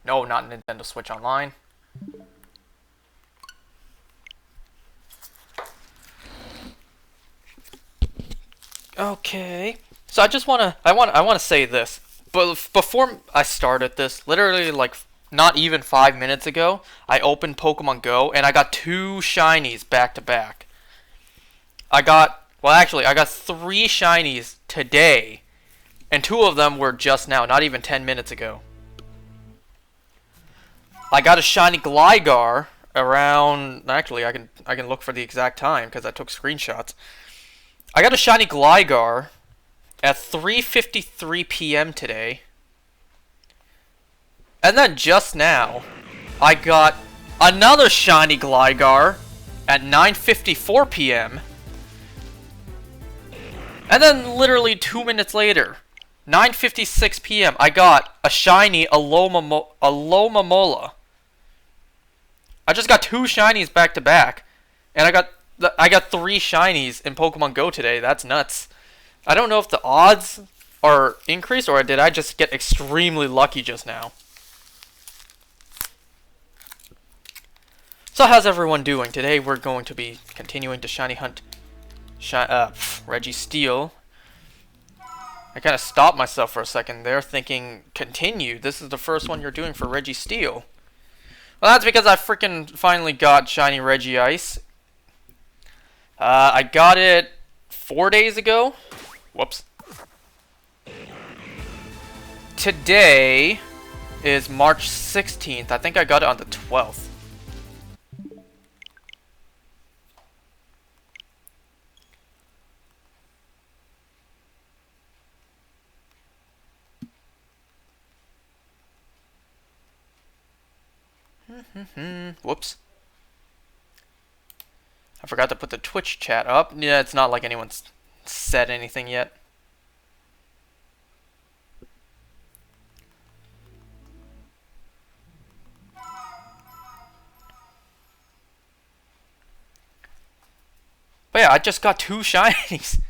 No, not Nintendo Switch Online. Okay. So I wanna say this. But before I started this, literally like not even 5 minutes ago, I opened Pokemon Go and I got two shinies back to back. I got three shinies today, and two of them were just now, not even 10 minutes ago. I got a shiny Gligar around. Actually, I can look for the exact time because I took screenshots. I got a shiny Gligar at 3:53 p.m. today, and then just now, I got another shiny Gligar at 9:54 p.m. And then literally 2 minutes later, 9:56 p.m., I got a shiny Alomomola. I just got two shinies back to back, and I got three shinies in Pokemon Go today. That's nuts. I don't know if the odds are increased or did I just get extremely lucky just now. So how's everyone doing? Today we're going to be continuing to shiny hunt Registeel. I kind of stopped myself for a second there, thinking, continue. This is the first one you're doing for Registeel. Well, that's because I freaking finally got shiny Regice. I got it 4 days ago. Whoops. Today is March 16th. I think I got it on the 12th. Whoops. I forgot to put the Twitch chat up. Yeah, it's not like anyone's said anything yet. But yeah, I just got two shinies.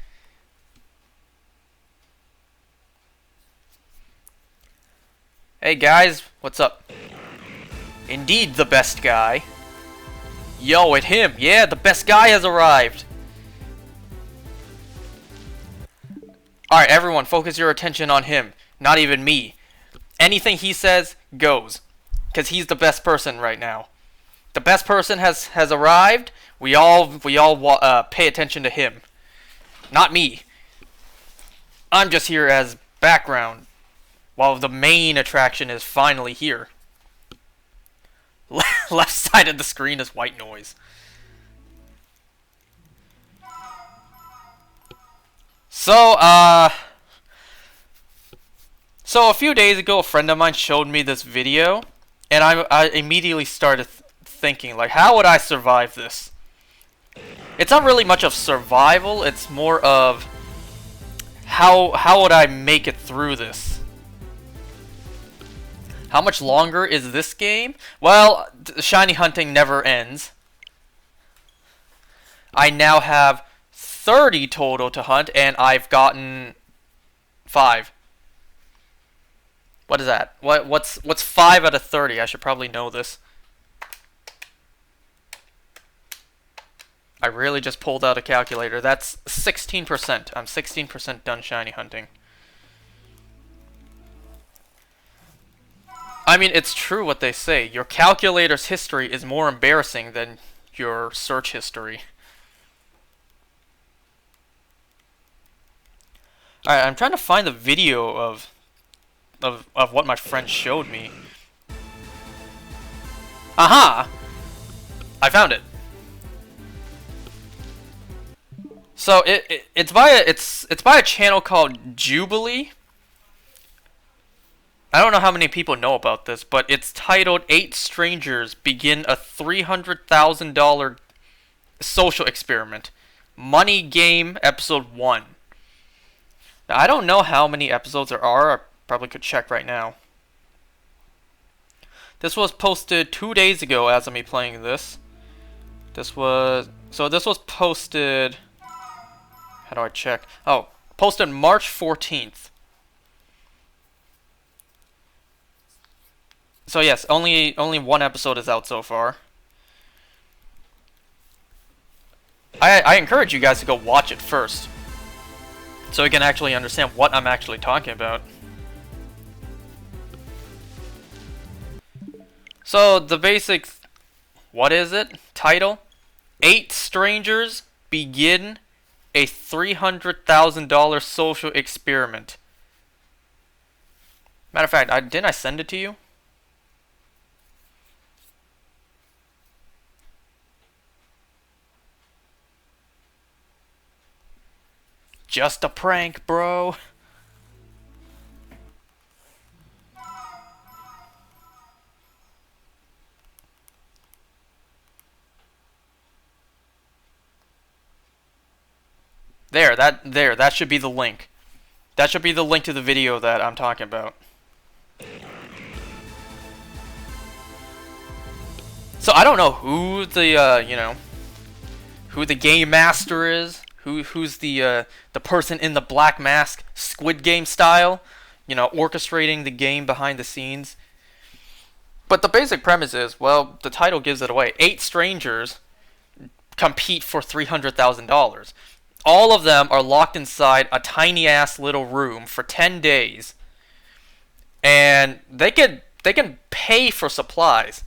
Hey guys, what's up? Indeed, the best guy. Yo, it's him. Yeah, the best guy has arrived. Alright, everyone, focus your attention on him. Not even me. Anything he says, goes. Because he's the best person right now. The best person has arrived. We all pay attention to him. Not me. I'm just here as background. While the main attraction is finally here. Left side of the screen is white noise. So a few days ago, a friend of mine showed me this video, and I immediately started thinking, like, how would I survive this? It's not really much of survival, it's more of how would I make it through this? How much longer is this game? Well, shiny hunting never ends. I now have 30 total to hunt, and I've gotten 5. What is that? What's 5 out of 30? I should probably know this. I really just pulled out a calculator. That's 16%. I'm 16% done shiny hunting. I mean, it's true what they say. Your calculator's history is more embarrassing than your search history. Alright, I'm trying to find the video of what my friend showed me. Aha! I found it. So it's by a channel called Jubilee. I don't know how many people know about this, but it's titled 8 Strangers Begin a $300,000 Social Experiment. Money Game Episode 1. Now, I don't know how many episodes there are. I probably could check right now. This was posted 2 days ago as of me playing this. This was posted... How do I check? Oh, posted March 14th. So yes, only one episode is out so far. I encourage you guys to go watch it first, so you can actually understand what I'm actually talking about. So the basic, what is it? Title: 8 strangers begin a $300,000 social experiment. Matter of fact, didn't I send it to you? Just a prank, bro. That should be the link. That should be the link to the video that I'm talking about. So I don't know who the who the game master is, who's the person in the black mask, Squid Game style, orchestrating the game behind the scenes. But the basic premise is, well, the title gives it away. 8 strangers compete for $300,000. All of them are locked inside a tiny ass little room for 10 days. And they can pay for supplies.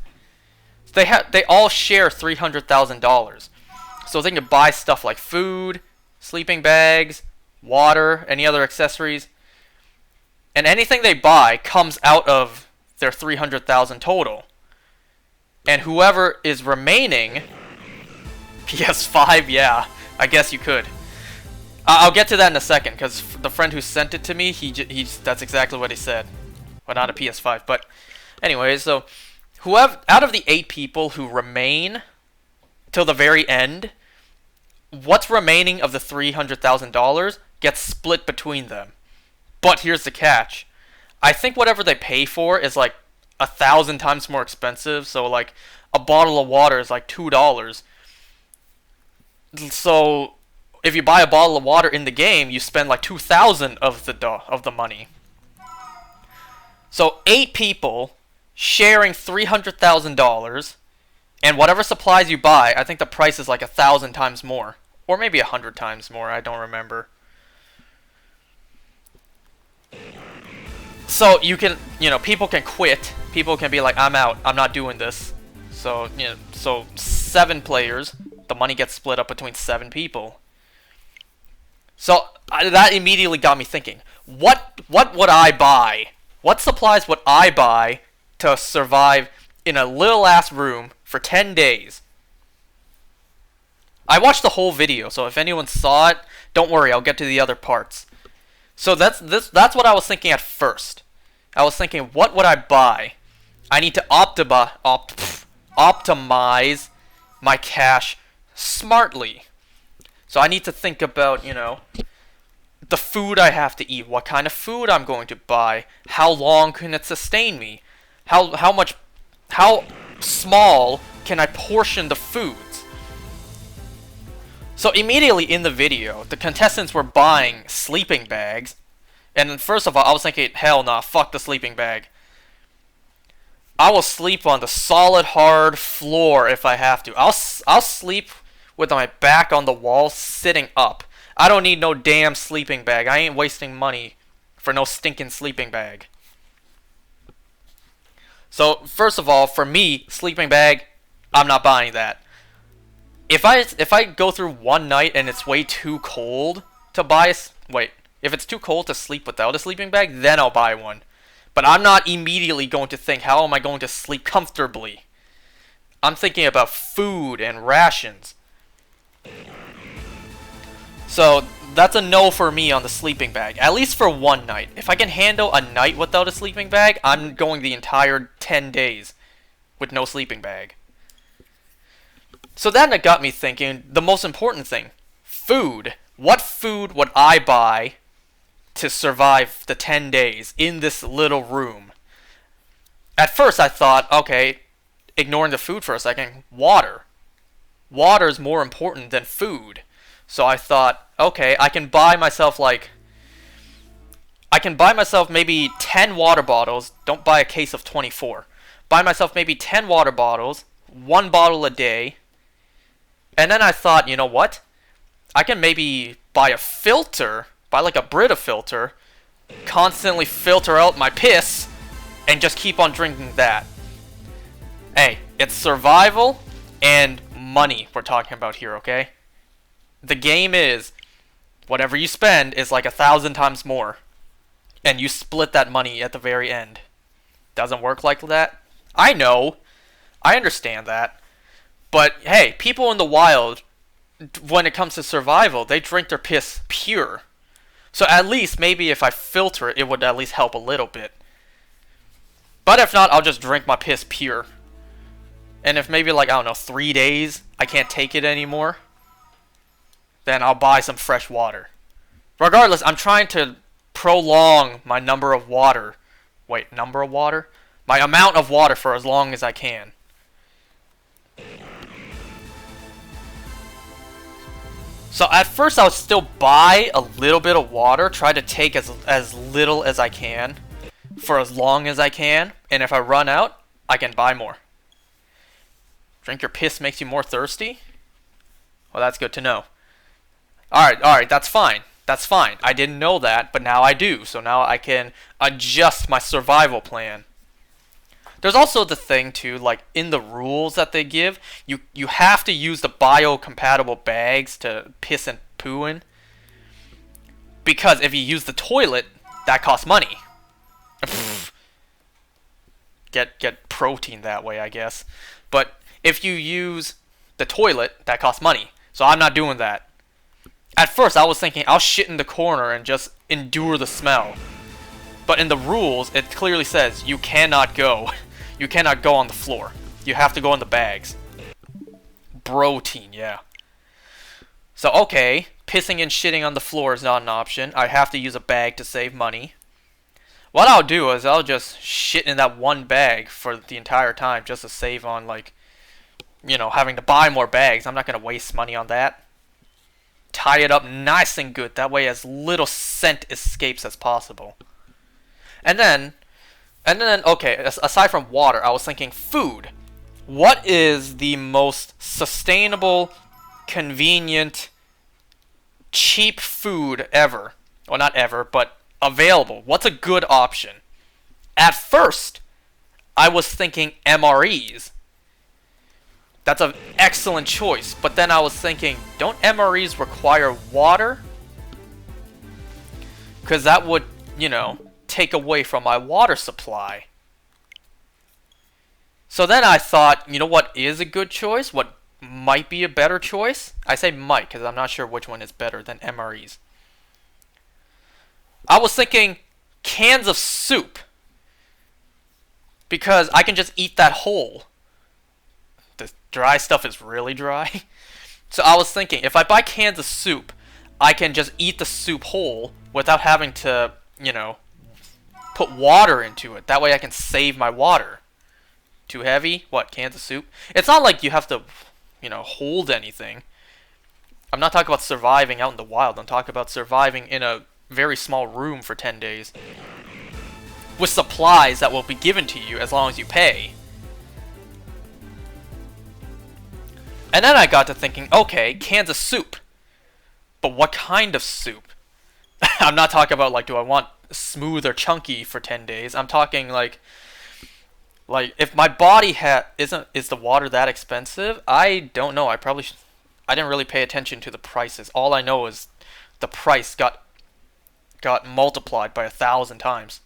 They all share $300,000. So they can buy stuff like food, sleeping bags, water, any other accessories. And anything they buy comes out of their $300,000 total. And whoever is remaining, PS5, yeah, I guess you could. I'll get to that in a second, because the friend who sent it to me, that's exactly what he said. Well, not a PS5, but anyways, so whoever out of the 8 people who remain till the very end, what's remaining of the $300,000 gets split between them. But here's the catch. I think whatever they pay for is like 1,000 times more expensive, so like a bottle of water is like $2. So if you buy a bottle of water in the game, you spend like 2,000 of the money. So 8 people sharing $300,000, and whatever supplies you buy, I think the price is like 1,000 times more, or maybe 100 times more. I don't remember. So you can, people can quit. People can be like, I'm out. I'm not doing this. So, so 7 players, the money gets split up between 7 people. So that immediately got me thinking, what would I buy? What supplies would I buy to survive in a little ass room for 10 days? I watched the whole video, so if anyone saw it, don't worry, I'll get to the other parts. So that's what I was thinking at first. I was thinking, what would I buy? I need to optimize my cash smartly. So I need to think about, the food I have to eat, what kind of food I'm going to buy, how long can it sustain me, how small can I portion the foods. So immediately in the video, the contestants were buying sleeping bags, and then first of all, I was thinking, hell nah, fuck the sleeping bag. I will sleep on the solid hard floor if I have to. I'll sleep with my back on the wall, sitting up. I don't need no damn sleeping bag. I ain't wasting money for no stinking sleeping bag. So, first of all, for me, sleeping bag, I'm not buying that. If I go through one night and it's way too cold to buy if it's too cold to sleep without a sleeping bag, then I'll buy one. But I'm not immediately going to think, how am I going to sleep comfortably? I'm thinking about food and rations. So that's a no for me on the sleeping bag, at least for one night. If I can handle a night without a sleeping bag, I'm going the entire 10 days with no sleeping bag. So then it got me thinking, the most important thing, food. What food would I buy to survive the 10 days in this little room? At first I thought, okay, ignoring the food for a second, water. Water is more important than food. So I thought, okay, I can buy myself maybe 10 water bottles. Don't buy a case of 24. buy myself maybe 10 water bottles, 1 bottle a day. And then I thought, you know what? I can maybe buy a filter, buy like a Brita filter, constantly filter out my piss, and just keep on drinking that. Hey, it's survival and money we're talking about here, okay? The game is, whatever you spend is like 1,000 times more. And you split that money at the very end. Doesn't work like that? I know. I understand that. But hey, people in the wild, when it comes to survival, they drink their piss pure. So at least, maybe if I filter it, it would at least help a little bit. But if not, I'll just drink my piss pure. And if maybe like, I don't know, 3 days, I can't take it anymore, then I'll buy some fresh water. Regardless, I'm trying to prolong my number of water. Wait, number of water? My amount of water for as long as I can. So at first I would still buy a little bit of water, try to take as little as I can for as long as I can, and if I run out, I can buy more. Drink your piss makes you more thirsty? Well, that's good to know. Alright, that's fine. That's fine. I didn't know that, but now I do. So now I can adjust my survival plan. There's also the thing too, like in the rules that they give, you have to use the biocompatible bags to piss and poo in. Because if you use the toilet, that costs money. Get protein that way, I guess. But if you use the toilet, that costs money. So I'm not doing that. At first, I was thinking I'll shit in the corner and just endure the smell. But in the rules, it clearly says you cannot go. You cannot go on the floor. You have to go in the bags. Protein, yeah. So, okay, pissing and shitting on the floor is not an option. I have to use a bag to save money. What I'll do is I'll just shit in that one bag for the entire time just to save on, like, you know, having to buy more bags. I'm not going to waste money on that. Tie it up nice and good. That way as little scent escapes as possible. And then, okay, aside from water, I was thinking food. What is the most sustainable, convenient, cheap food ever? Well, not ever, but available. What's a good option? At first, I was thinking MREs. That's an excellent choice. But then I was thinking, don't MREs require water? Because that would, you know, take away from my water supply. So then I thought, you know what is a good choice? What might be a better choice? I say might because I'm not sure which one is better than MREs. I was thinking cans of soup. Because I can just eat that whole. The dry stuff is really dry. So I was thinking, if I buy cans of soup, I can just eat the soup whole without having to, you know, put water into it. That way I can save my water. Too heavy? What, cans of soup? It's not like you have to, you know, hold anything. I'm not talking about surviving out in the wild. I'm talking about surviving in a very small room for 10 days. With supplies that will be given to you as long as you pay. And then I got to thinking, okay, cans of soup. But what kind of soup? I'm not talking about, like, do I want smooth or chunky for 10 days? I'm talking, like if my body is the water that expensive? I don't know. I didn't really pay attention to the prices. All I know is the price got multiplied by 1,000 times.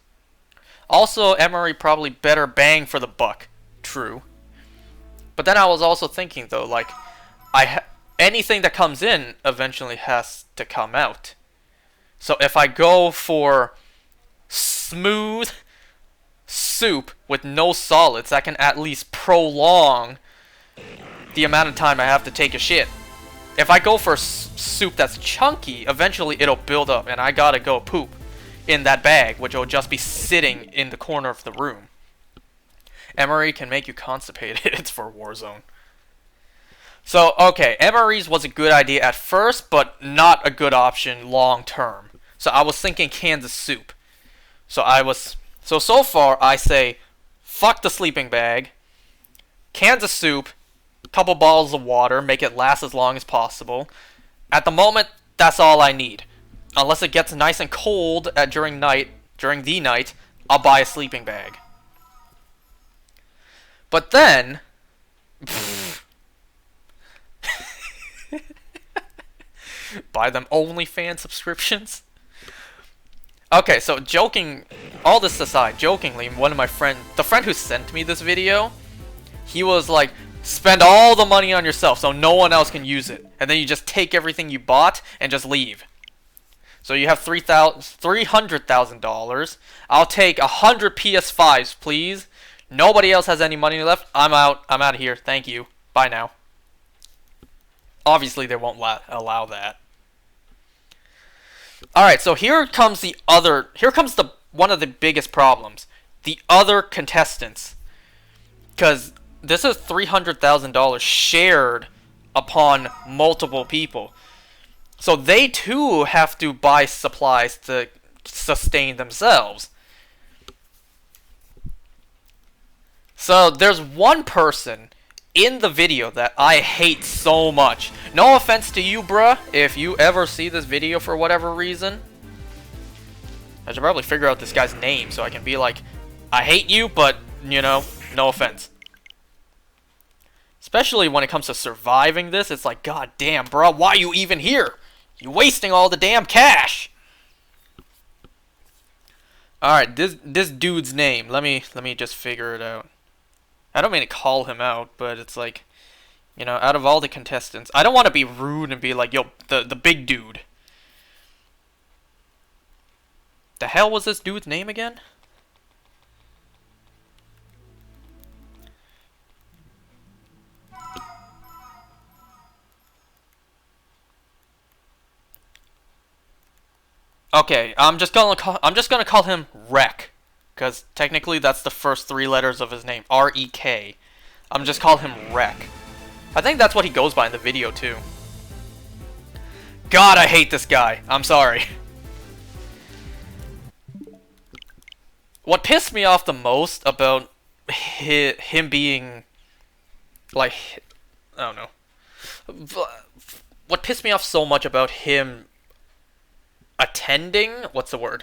Also, Emery probably better bang for the buck. True. But then I was also thinking, though, like, anything that comes in eventually has to come out. So if I go for smooth soup with no solids, that can at least prolong the amount of time I have to take a shit. If I go for soup that's chunky, eventually it'll build up and I gotta go poop in that bag, which will just be sitting in the corner of the room. Emery can make you constipated. It's for Warzone. So, okay, MREs was a good idea at first, but not a good option long term. So I was thinking cans of soup. So far I say fuck the sleeping bag, cans of soup, couple bottles of water, make it last as long as possible. At the moment, that's all I need. Unless it gets nice and cold during the night, I'll buy a sleeping bag. But then, buy them OnlyFans subscriptions. Okay, so all this aside, jokingly, one of my the friend who sent me this video, he was like, spend all the money on yourself so no one else can use it. And then you just take everything you bought and just leave. So you have $300,000. I'll take 100 PS5s, please. Nobody else has any money left. I'm out of here. Thank you. Bye now. Obviously, they won't allow that. Alright, so here comes one of the biggest problems. The other contestants. Because this is $300,000 shared upon multiple people. So they too have to buy supplies to sustain themselves. So there's one person in the video that I hate so much. No offense to you, bruh, if you ever see this video for whatever reason. I should probably figure out this guy's name so I can be like, I hate you, but, you know, no offense. Especially when it comes to surviving this, it's like, god damn, bruh, why are you even here? You're wasting all the damn cash. Alright, this dude's name, let me just figure it out. I don't mean to call him out, but it's like, you know, out of all the contestants, I don't want to be rude and be like, yo, the big dude. The hell was this dude's name again? Okay, I'm just gonna call him Rek. Because technically that's the first 3 letters of his name. R-E-K. I'm just call him Rek. I think that's what he goes by in the video too. God, I hate this guy. I'm sorry. What pissed me off the most about him being, like, I don't know. What pissed me off so much about him attending, what's the word?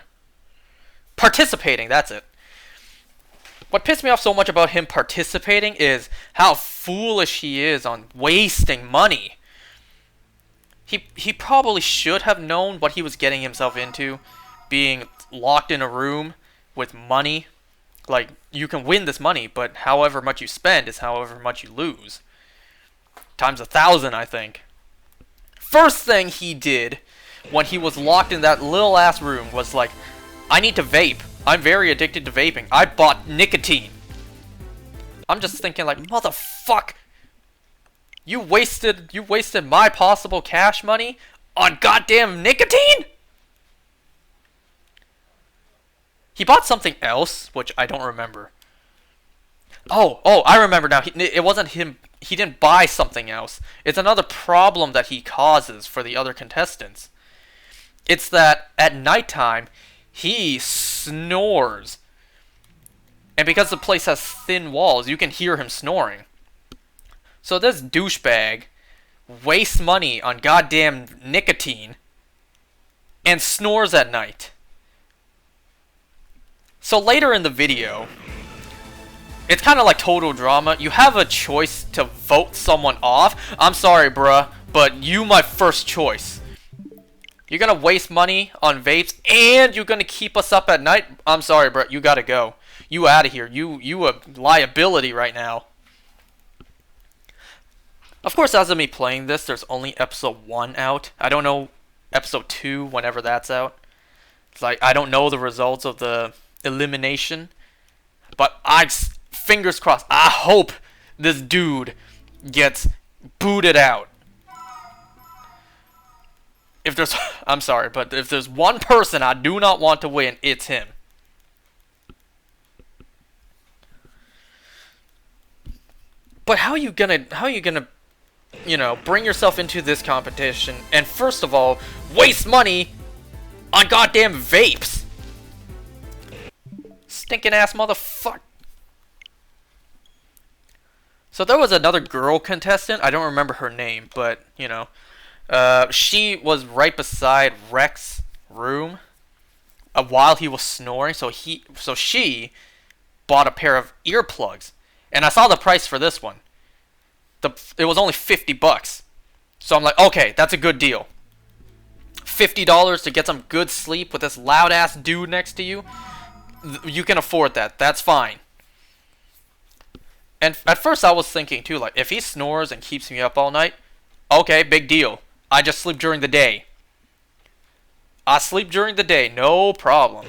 Participating, that's it. What pissed me off so much about him participating is how foolish he is on wasting money. He probably should have known what he was getting himself into, being locked in a room with money. Like, you can win this money, but however much you spend is however much you lose. Times 1,000, I think. First thing he did when he was locked in that little ass room was like, I need to vape. I'm very addicted to vaping. I bought nicotine. I'm just thinking like, motherfuck. You wasted my possible cash money on goddamn nicotine? He bought something else, which I don't remember. Oh, I remember now. It wasn't him. He didn't buy something else. It's another problem that he causes for the other contestants. It's that at nighttime, he snores. And because the place has thin walls, you can hear him snoring. So this douchebag wastes money on goddamn nicotine and snores at night. So later in the video, it's kind of like total drama. You have a choice to vote someone off. I'm sorry, bruh, but you my first choice. You're gonna waste money on vapes, and you're gonna keep us up at night? I'm sorry, bro. You gotta go. You out of here. You a liability right now. Of course, as of me playing this, there's only episode 1 out. I don't know episode 2, whenever that's out. It's like, I don't know the results of the elimination. But fingers crossed, I hope this dude gets booted out. I'm sorry, but if there's one person I do not want to win, it's him. But how are you gonna, you know, bring yourself into this competition and first of all, waste money on goddamn vapes? Stinking ass motherfucker. So there was another girl contestant. I don't remember her name, but you know, she was right beside Rex's room while he was snoring. So she bought a pair of earplugs, and I saw the price for this one. It was only $50. So I'm like, okay, that's a good deal. $50 to get some good sleep with this loud ass dude next to you. You can afford that. That's fine. And at first I was thinking too, like, if he snores and keeps me up all night, okay, big deal. I just sleep during the day. I sleep during the day, no problem.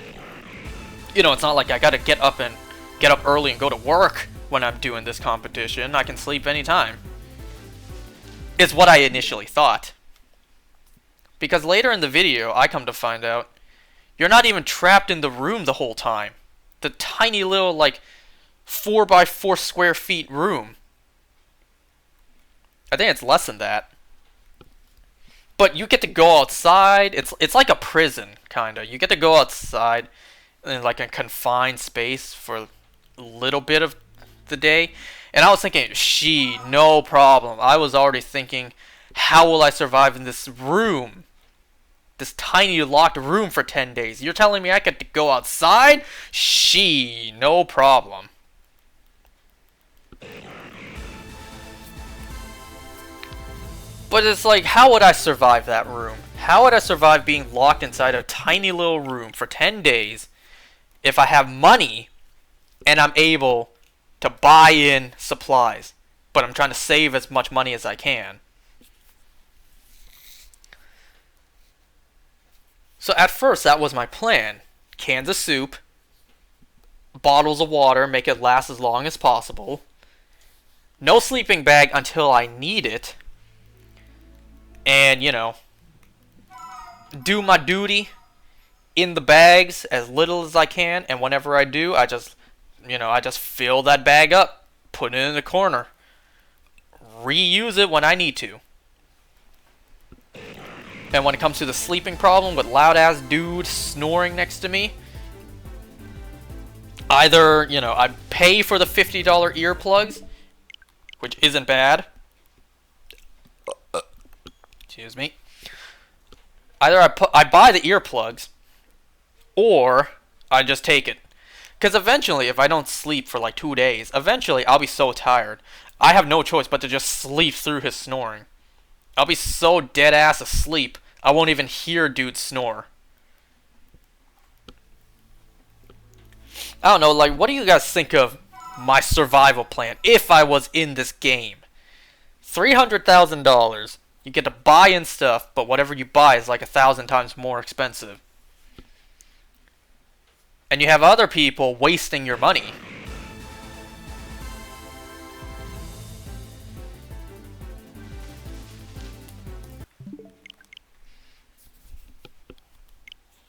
You know, it's not like I gotta get up early and go to work when I'm doing this competition. I can sleep anytime. It's what I initially thought. Because later in the video, I come to find out, you're not even trapped in the room the whole time. The tiny little, like, 4x4 square feet room. I think it's less than that. But you get to go outside. It's like a prison, kinda. You get to go outside in like a confined space for a little bit of the day. And I was thinking, no problem. I was already thinking, how will I survive in this room? This tiny locked room for 10 days. You're telling me I get to go outside? No problem. But it's like, how would I survive that room? How would I survive being locked inside a tiny little room for 10 days if I have money and I'm able to buy in supplies, but I'm trying to save as much money as I can? So at first, that was my plan. Cans of soup, bottles of water, make it last as long as possible. No sleeping bag until I need it. And, you know, do my duty in the bags as little as I can. And whenever I do, I just fill that bag up, put it in the corner, reuse it when I need to. And when it comes to the sleeping problem with loud ass dude snoring next to me, either, you know, I pay for the $50 earplugs, which isn't bad. Excuse me. Either I buy the earplugs, or I just take it. Because eventually, if I don't sleep for like 2 days, eventually I'll be so tired, I have no choice but to just sleep through his snoring. I'll be so dead ass asleep, I won't even hear dude snore. I don't know, like, what do you guys think of my survival plan if I was in this game? $300,000. You get to buy in stuff, but whatever you buy is like 1,000 times more expensive. And you have other people wasting your money.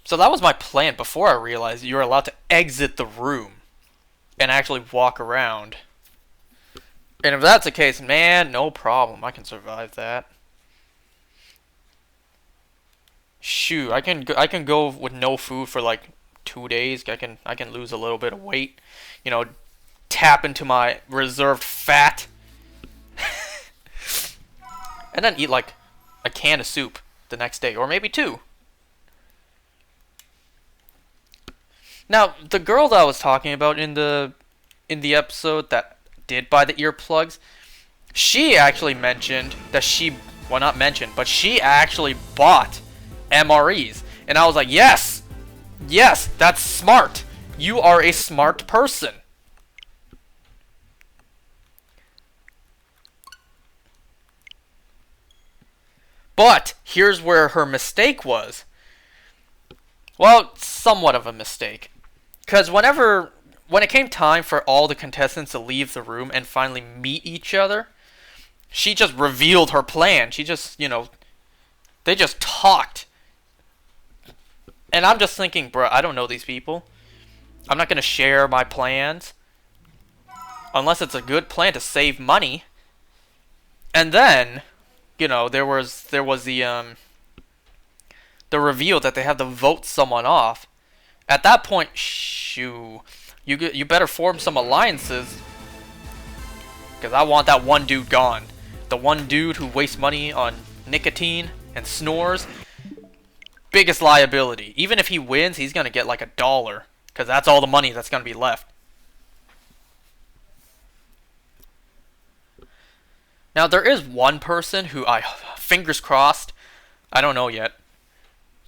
So that was my plan before I realized you were allowed to exit the room and actually walk around. And if that's the case, man, no problem. I can survive that. Shoot, I can go with no food for like 2 days. I can lose a little bit of weight. You know, tap into my reserved fat. And then eat like a can of soup the next day, or maybe 2. Now, the girl that I was talking about in the episode that did buy the earplugs, she actually mentioned that well, not mentioned, but she actually bought MREs. And I was like, yes, that's smart. You are a smart person. But here's where her mistake was. Well, somewhat of a mistake. Because when it came time for all the contestants to leave the room and finally meet each other, she just revealed her plan. She just, you know, they just talked. And I'm just thinking, bro, I don't know these people. I'm not going to share my plans unless it's a good plan to save money. And then, you know, there was the reveal that they have to vote someone off. At that point, you better form some alliances, Because I want that one dude gone. The one dude who wastes money on nicotine and snores. Biggest liability. Even if he wins, he's going to get like $1. Because that's all the money that's going to be left. Now, there is one person who fingers crossed, I don't know yet.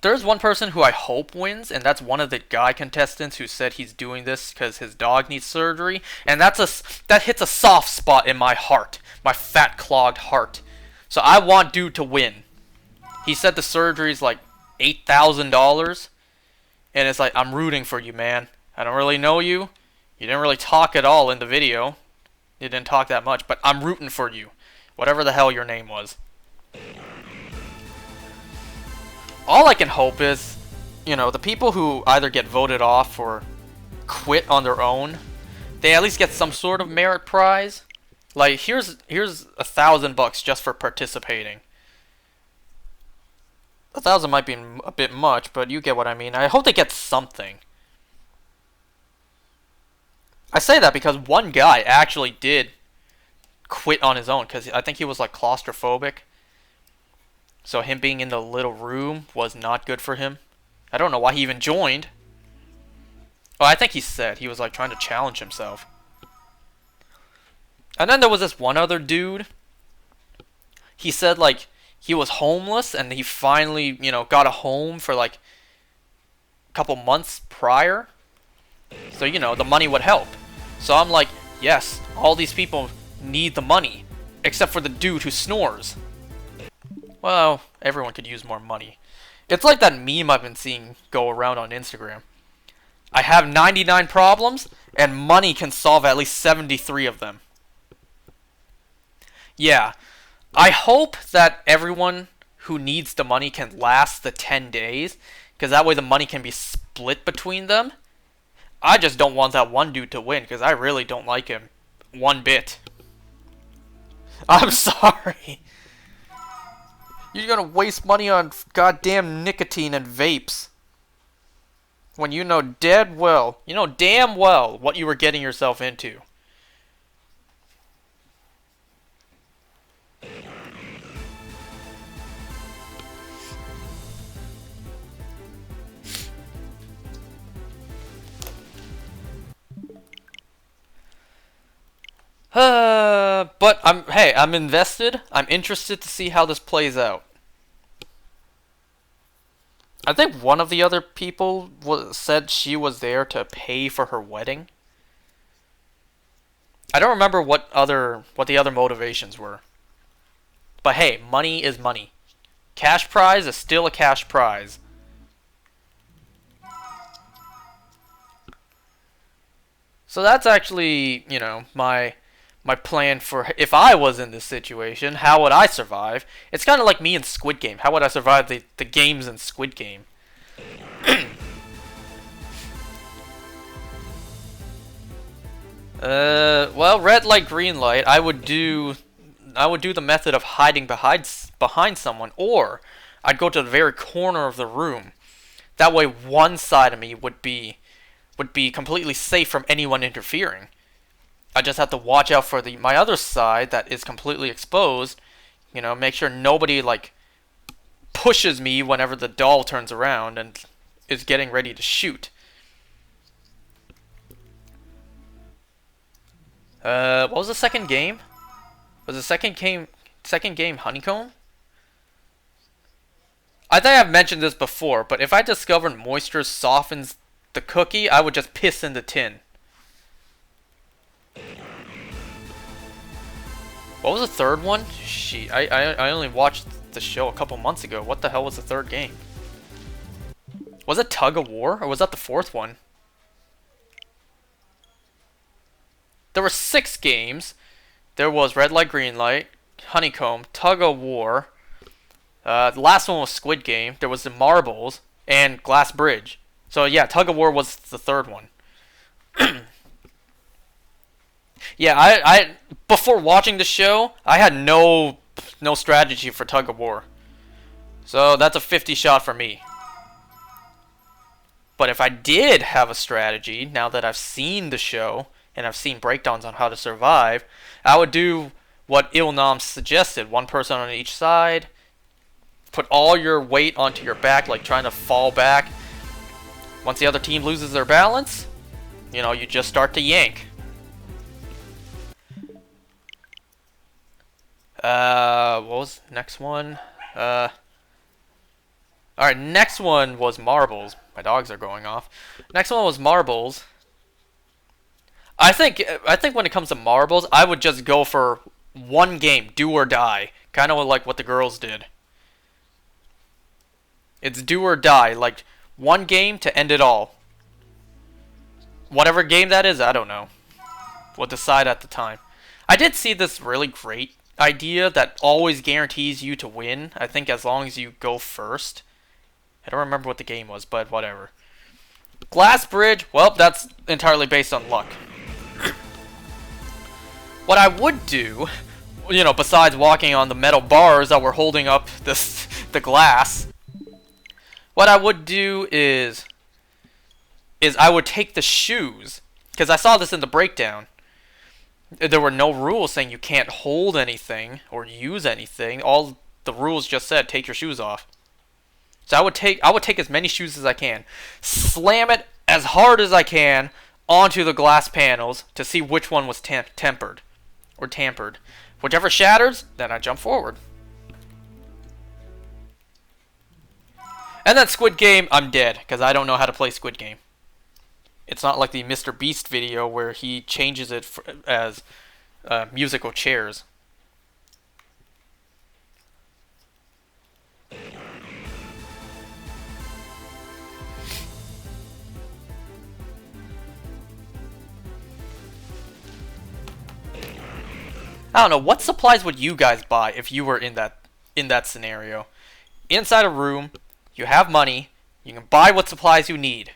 There's one person who I hope wins, and that's one of the guy contestants who said he's doing this because his dog needs surgery. And that hits a soft spot in my heart. My fat, clogged heart. So I want dude to win. He said the surgery's like $8,000. And it's like, I'm rooting for you, man. I don't really know you. You didn't really talk at all in the video. You didn't talk that much, but I'm rooting for you. Whatever the hell your name was. All I can hope is, you know, the people who either get voted off or quit on their own, they at least get some sort of merit prize. Like, here's $1,000 just for participating. 1,000 might be a bit much, but you get what I mean. I hope they get something. I say that because one guy actually did quit on his own, because I think he was like claustrophobic. So him being in the little room was not good for him. I don't know why he even joined. Oh, I think he said he was like trying to challenge himself. And then there was this one other dude. He said like he was homeless and he finally, you know, got a home for like a couple months prior. So, you know, the money would help. So I'm like, yes, all these people need the money, except for the dude who snores. Well, everyone could use more money. It's like that meme I've been seeing go around on Instagram. I have 99 problems, and money can solve at least 73 of them. Yeah, I hope that everyone who needs the money can last the 10 days, because that way the money can be split between them. I just don't want that one dude to win, because I really don't like him one bit. I'm sorry. You're gonna waste money on goddamn nicotine and vapes. When you know damn well what you were getting yourself into. But I'm invested. I'm interested to see how this plays out. I think one of the other people said she was there to pay for her wedding. I don't remember what the other motivations were. But hey, money is money. Cash prize is still a cash prize. So that's actually, you know, my plan for if I was in this situation, how would I survive? It's kind of like me in Squid Game. How would I survive the games in Squid Game? Well, red light, green light. I would do the method of hiding behind someone, or I'd go to the very corner of the room. That way, one side of me would be completely safe from anyone interfering. I just have to watch out for my other side that is completely exposed. You know, make sure nobody like pushes me whenever the doll turns around and is getting ready to shoot. What was the second game? Was the second game Honeycomb? I think I've mentioned this before, but if I discovered moisture softens the cookie, I would just piss in the tin. What was the third one? I only watched the show a couple months ago. What the hell was the third game? Was it Tug of War? Or was that the fourth one? There were 6 games. There was Red Light, Green Light, Honeycomb, Tug of War. The last one was Squid Game. There was the Marbles and Glass Bridge. So yeah, Tug of War was the third one. Yeah, I before watching the show, I had no strategy for Tug of War. So that's a 50 shot for me. But if I did have a strategy, now that I've seen the show, and I've seen breakdowns on how to survive, I would do what Ilnam suggested. One person on each side. Put all your weight onto your back, like trying to fall back. Once the other team loses their balance, you know, you just start to yank. What was the next one? Alright, next one was marbles. My dogs are going off. Next one was marbles. I think when it comes to marbles, I would just go for one game, do or die. Kind of like what the girls did. It's do or die, like one game to end it all. Whatever game that is, I don't know. We'll decide at the time. I did see this really great idea that always guarantees you to win. I think as long as you go first. I don't remember what the game was, but whatever. Glass bridge, well, that's entirely based on luck. What I would do, you know, besides walking on the metal bars that were holding up the glass, what I would do is I would take the shoes, because I saw this in the breakdown. There were no rules saying you can't hold anything or use anything. All the rules just said take your shoes off. So I would take as many shoes as I can, slam it as hard as I can onto the glass panels to see which one was tempered or tampered. Whichever shatters, then I jump forward. And then Squid Game, I'm dead, because I don't know how to play Squid Game. It's not like the Mr. Beast video where he changes it as musical chairs. I don't know, what supplies would you guys buy if you were in that scenario? Inside a room, you have money, you can buy what supplies you need.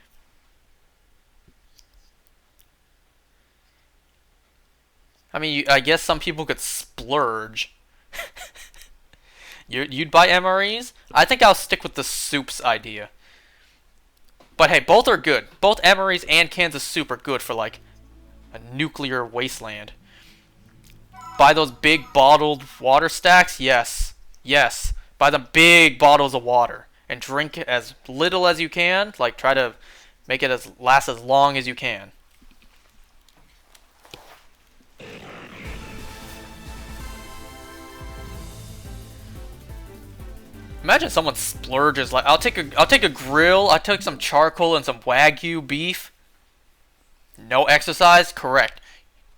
I mean, I guess some people could splurge. You'd buy MREs? I think I'll stick with the soups idea. But hey, both are good. Both MREs and cans of soup are good for like a nuclear wasteland. Buy those big bottled water stacks? Yes. Yes. Buy the big bottles of water. And drink as little as you can. Like, try to make it last as long as you can. Imagine someone splurges like, I'll take a grill, I'll take some charcoal and some Wagyu beef. No exercise? Correct.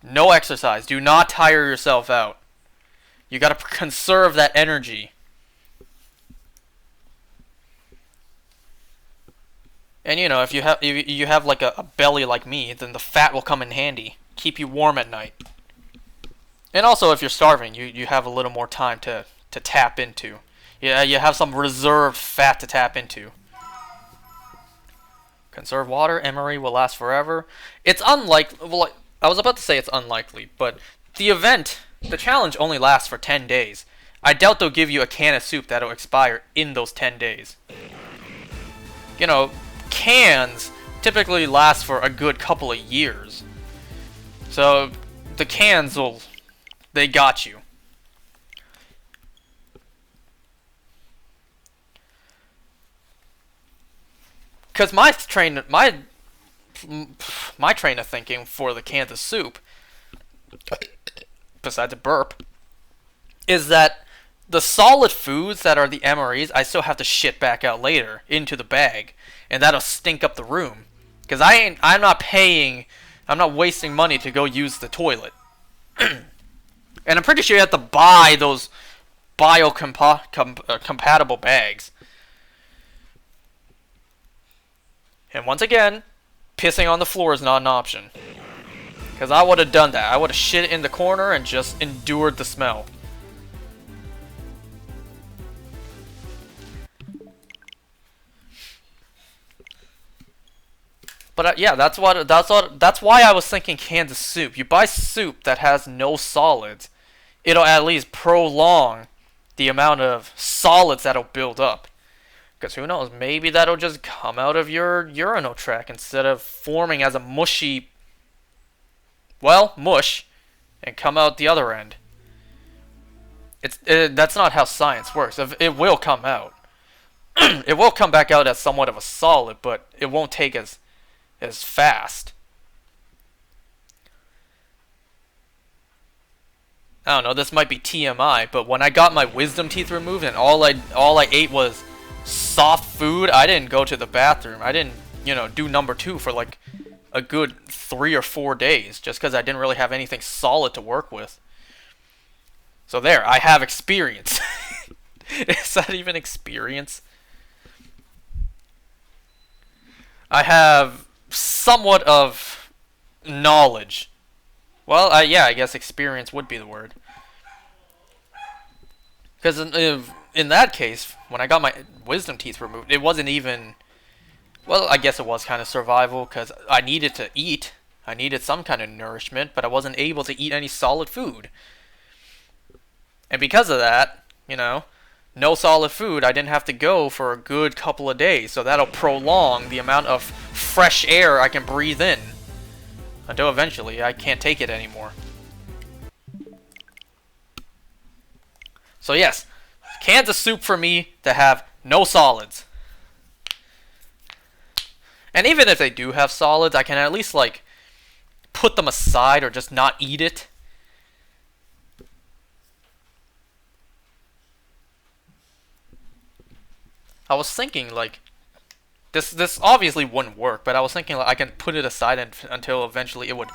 No exercise. Do not tire yourself out. You gotta conserve that energy. And you know, if you have like a belly like me, then the fat will come in handy. Keep you warm at night. And also, if you're starving, you have a little more time to tap into. Yeah, you have some reserved fat to tap into. Conserve water. Emery will last forever. It's unlikely. Well, I was about to say it's unlikely, but the challenge only lasts for 10 days. I doubt they'll give you a can of soup that'll expire in those 10 days. You know, cans typically last for a good couple of years. So, the cans they got you. Because my train of thinking for the cans of soup, besides a burp, is that the solid foods that are the MREs, I still have to shit back out later into the bag, and that'll stink up the room. Because I'm not wasting money to go use the toilet. And I'm pretty sure you have to buy those compatible bags. And once again, pissing on the floor is not an option. Because I would have done that. I would have shit in the corner and just endured the smell. But yeah, that's why I was thinking cans of soup. You buy soup that has no solids, it'll at least prolong the amount of solids that'll build up. Because who knows, maybe that'll just come out of your urinal tract instead of forming as a mushy well, mush, and come out the other end. That's not how science works. It will come out. It will come back out as somewhat of a solid, but it won't take as fast. I don't know, this might be TMI, but when I got my wisdom teeth removed and all I ate was soft food, I didn't go to the bathroom. I didn't, do number 2 for like a good 3 or 4 days just because I didn't really have anything solid to work with. So there, I have experience. Is that even experience? I have somewhat of knowledge. Well, yeah, I guess experience would be the word. Because in that case, when I got my wisdom teeth removed, it wasn't even... Well, I guess it was kind of survival, because I needed to eat. I needed some kind of nourishment, but I wasn't able to eat any solid food. And because of that, no solid food, I didn't have to go for a good couple of days. So that'll prolong the amount of fresh air I can breathe in. Until eventually I can't take it anymore. So yes, cans of soup for me to have no solids. And even if they do have solids, I can at least like put them aside or just not eat it. I was thinking like this obviously wouldn't work, but I was thinking like I can put it aside until eventually it would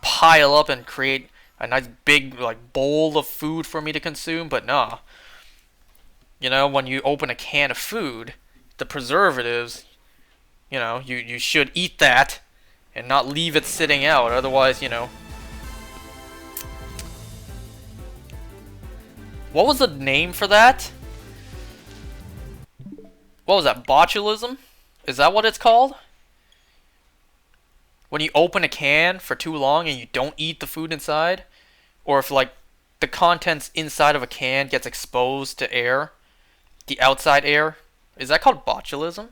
pile up and create a nice big like bowl of food for me to consume, but nah. When you open a can of food, the preservatives, you should eat that and not leave it sitting out, otherwise, What was the name for that? What was that, botulism? Is that what it's called? When you open a can for too long and you don't eat the food inside? Or if, like, the contents inside of a can gets exposed to air? The outside air? Is that called botulism?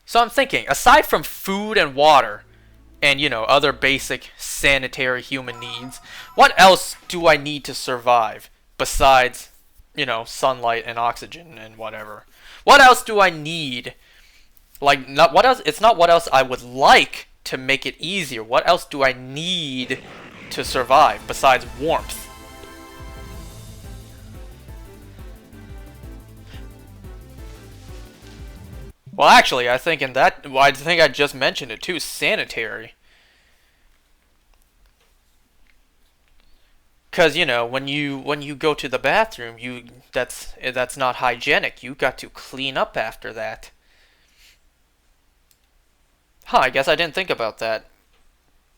So I'm thinking, aside from food and water, and, other basic sanitary human needs, what else do I need to survive besides, sunlight and oxygen and whatever? What else do I need? Like, not what else? It's not what else I would like to make it easier. What else do I need to survive besides warmth? Well, actually, I think I just mentioned it too. Sanitary. Because when you go to the bathroom, that's not hygienic. You got to clean up after that. Huh, I guess I didn't think about that.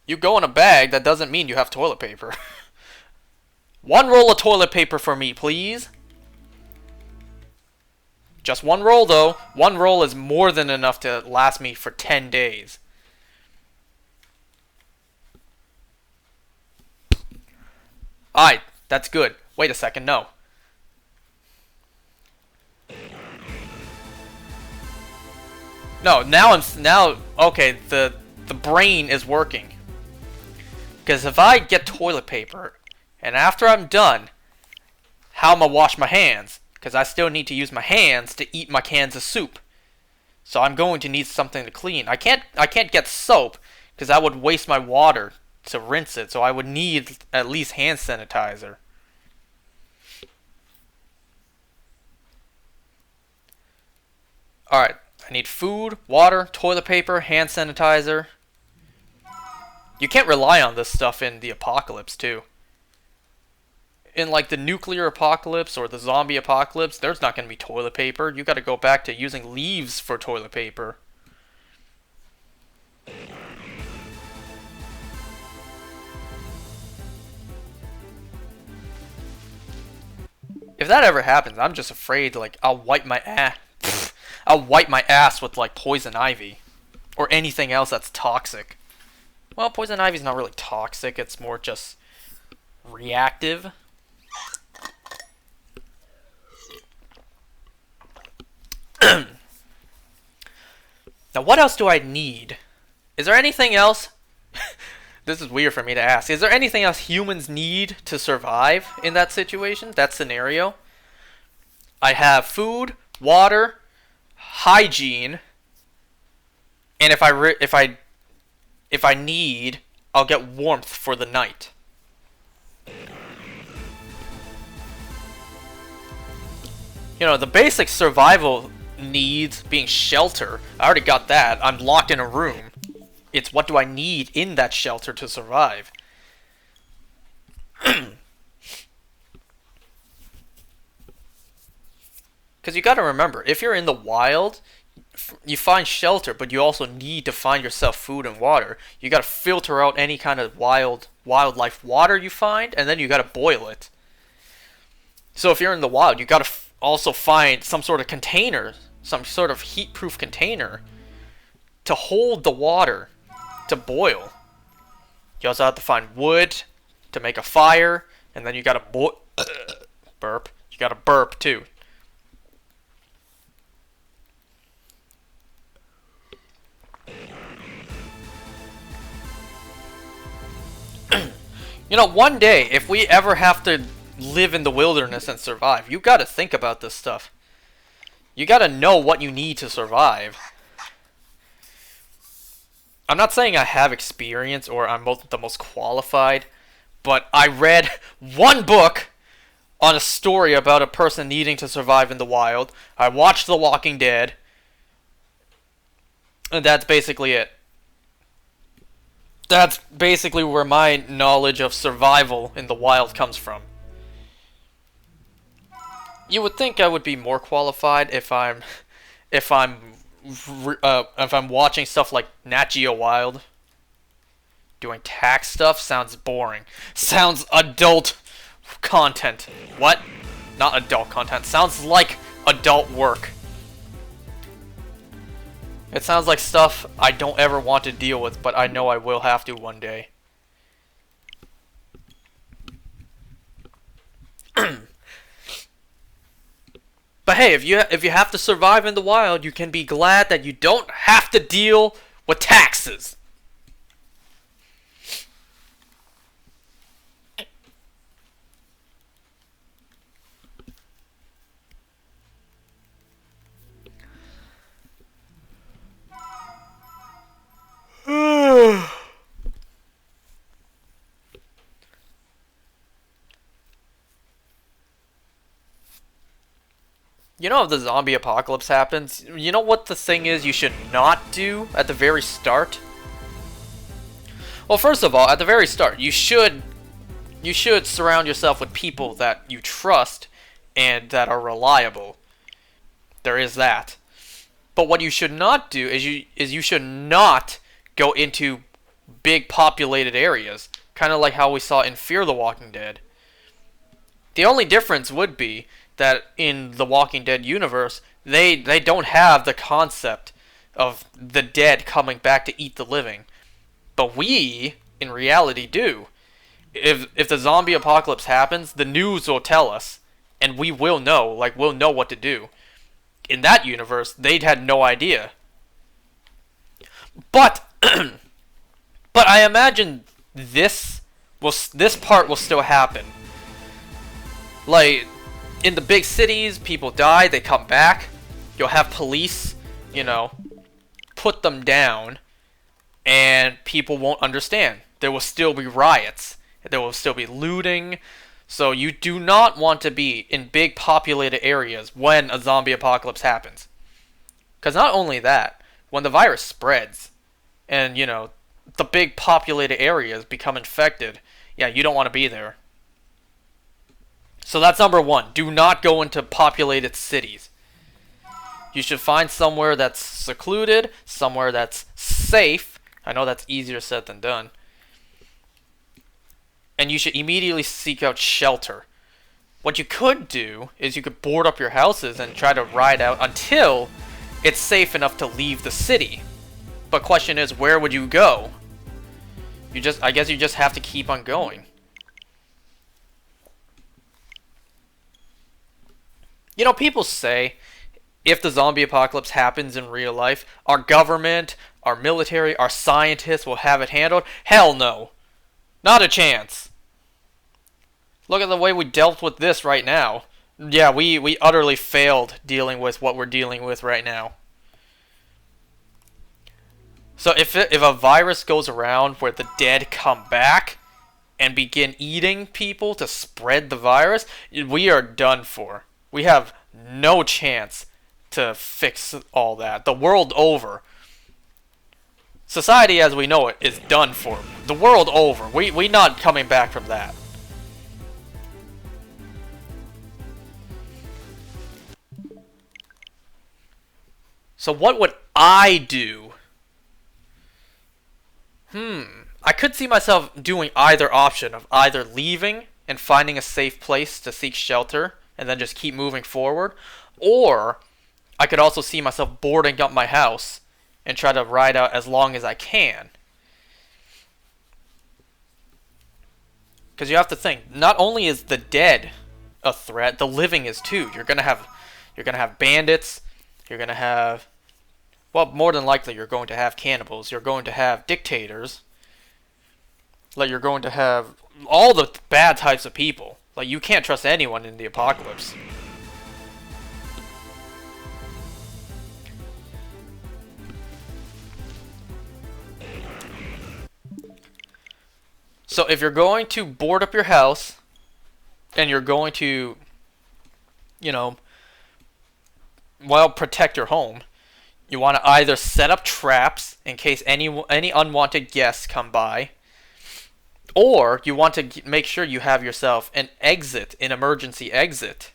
You go in a bag, that doesn't mean you have toilet paper. One roll of toilet paper for me, please. Just one roll, though. One roll is more than enough to last me for 10 days. Alright, that's good. Wait a second, no. No, now okay, the brain is working. Because if I get toilet paper, and after I'm done, how am I wash my hands? Because I still need to use my hands to eat my cans of soup. So I'm going to need something to clean. I can't get soap, because I would waste my water to rinse it, so I would need at least hand sanitizer. Alright, I need food, water, toilet paper, hand sanitizer. You can't rely on this stuff in the apocalypse, too. In, like, the nuclear apocalypse or the zombie apocalypse, there's not going to be toilet paper. You gotta go back to using leaves for toilet paper. If that ever happens, I'm just afraid, like, I'll wipe my ass. I'll wipe my ass with, like, poison ivy. Or anything else that's toxic. Well, poison ivy's not really toxic, it's more just reactive. Now, what else do I need? Is there anything else? This is weird for me to ask. Is there anything else humans need to survive in that situation, that scenario? I have food, water, hygiene, and if I need, I'll get warmth for the night. You know, the basic survival needs being shelter. I already got that. I'm locked in a room. It's what do I need in that shelter to survive? Because you gotta remember, if you're in the wild, you find shelter, but you also need to find yourself food and water. You gotta filter out any kind of wildlife water you find, and then you gotta boil it. So if you're in the wild, you gotta also find some sort of container, some sort of heat-proof container to hold the water to boil. You also have to find wood to make a fire, and then you gotta burp. You gotta burp too. You know, one day, if we ever have to live in the wilderness and survive, you gotta think about this stuff. You gotta know what you need to survive. I'm not saying I have experience or I'm the most qualified, but I read one book on a story about a person needing to survive in the wild. I watched The Walking Dead, and that's basically it. That's basically where my knowledge of survival in the wild comes from. You would think I would be more qualified if I'm watching stuff like Nat Geo Wild. Doing tax stuff sounds boring. Sounds adult content. What? Not adult content. Sounds like adult work. It sounds like stuff I don't ever want to deal with, but I know I will have to one day. But hey, if you have to survive in the wild, you can be glad that you don't have to deal with taxes. You know, if the zombie apocalypse happens, you know what the thing is you should not do at the very start? Well, first of all, at the very start, you should surround yourself with people that you trust and that are reliable. There is that. But what you should not do is you should not go into big populated areas, kind of like how we saw in Fear the Walking Dead. The only difference would be that in the Walking Dead universe, they don't have the concept of the dead coming back to eat the living. But we, in reality, do. If the zombie apocalypse happens, the news will tell us, and we will know, like, we'll know what to do. In that universe, they'd had no idea. But, but I imagine this part will still happen. Like, in the big cities, people die, they come back. You'll have police, you know, put them down, and people won't understand. There will still be riots. There will still be looting. So you do not want to be in big populated areas when a zombie apocalypse happens. Because not only that, when the virus spreads, and, you know, the big populated areas become infected, yeah, you don't want to be there. So that's number one. Do not go into populated cities. You should find somewhere that's secluded, somewhere that's safe. I know that's easier said than done. And you should immediately seek out shelter. What you could do is you could board up your houses and try to ride out until it's safe enough to leave the city. But question is, where would you go? I guess you just have to keep on going. You know, people say if the zombie apocalypse happens in real life, our government, our military, our scientists will have it handled? Hell no. Not a chance. Look at the way we dealt with this right now. Yeah, we utterly failed dealing with what we're dealing with right now. So if a virus goes around where the dead come back and begin eating people to spread the virus, we are done for. We have no chance to fix all that. The world over. Society as we know it is done for. The world over. We not coming back from that. So what would I do? I could see myself doing either option of either leaving and finding a safe place to seek shelter and then just keep moving forward, or I could also see myself boarding up my house and try to ride out as long as I can. Because you have to think, not only is the dead a threat, the living is too. You're gonna have bandits. You're gonna have, well, more than likely you're going to have cannibals. You're going to have dictators. Like, you're going to have all the bad types of people. Like, you can't trust anyone in the apocalypse. So if you're going to board up your house and you're going to, you know, well, protect your home, you want to either set up traps in case any unwanted guests come by, or you want to make sure you have yourself an exit, an emergency exit.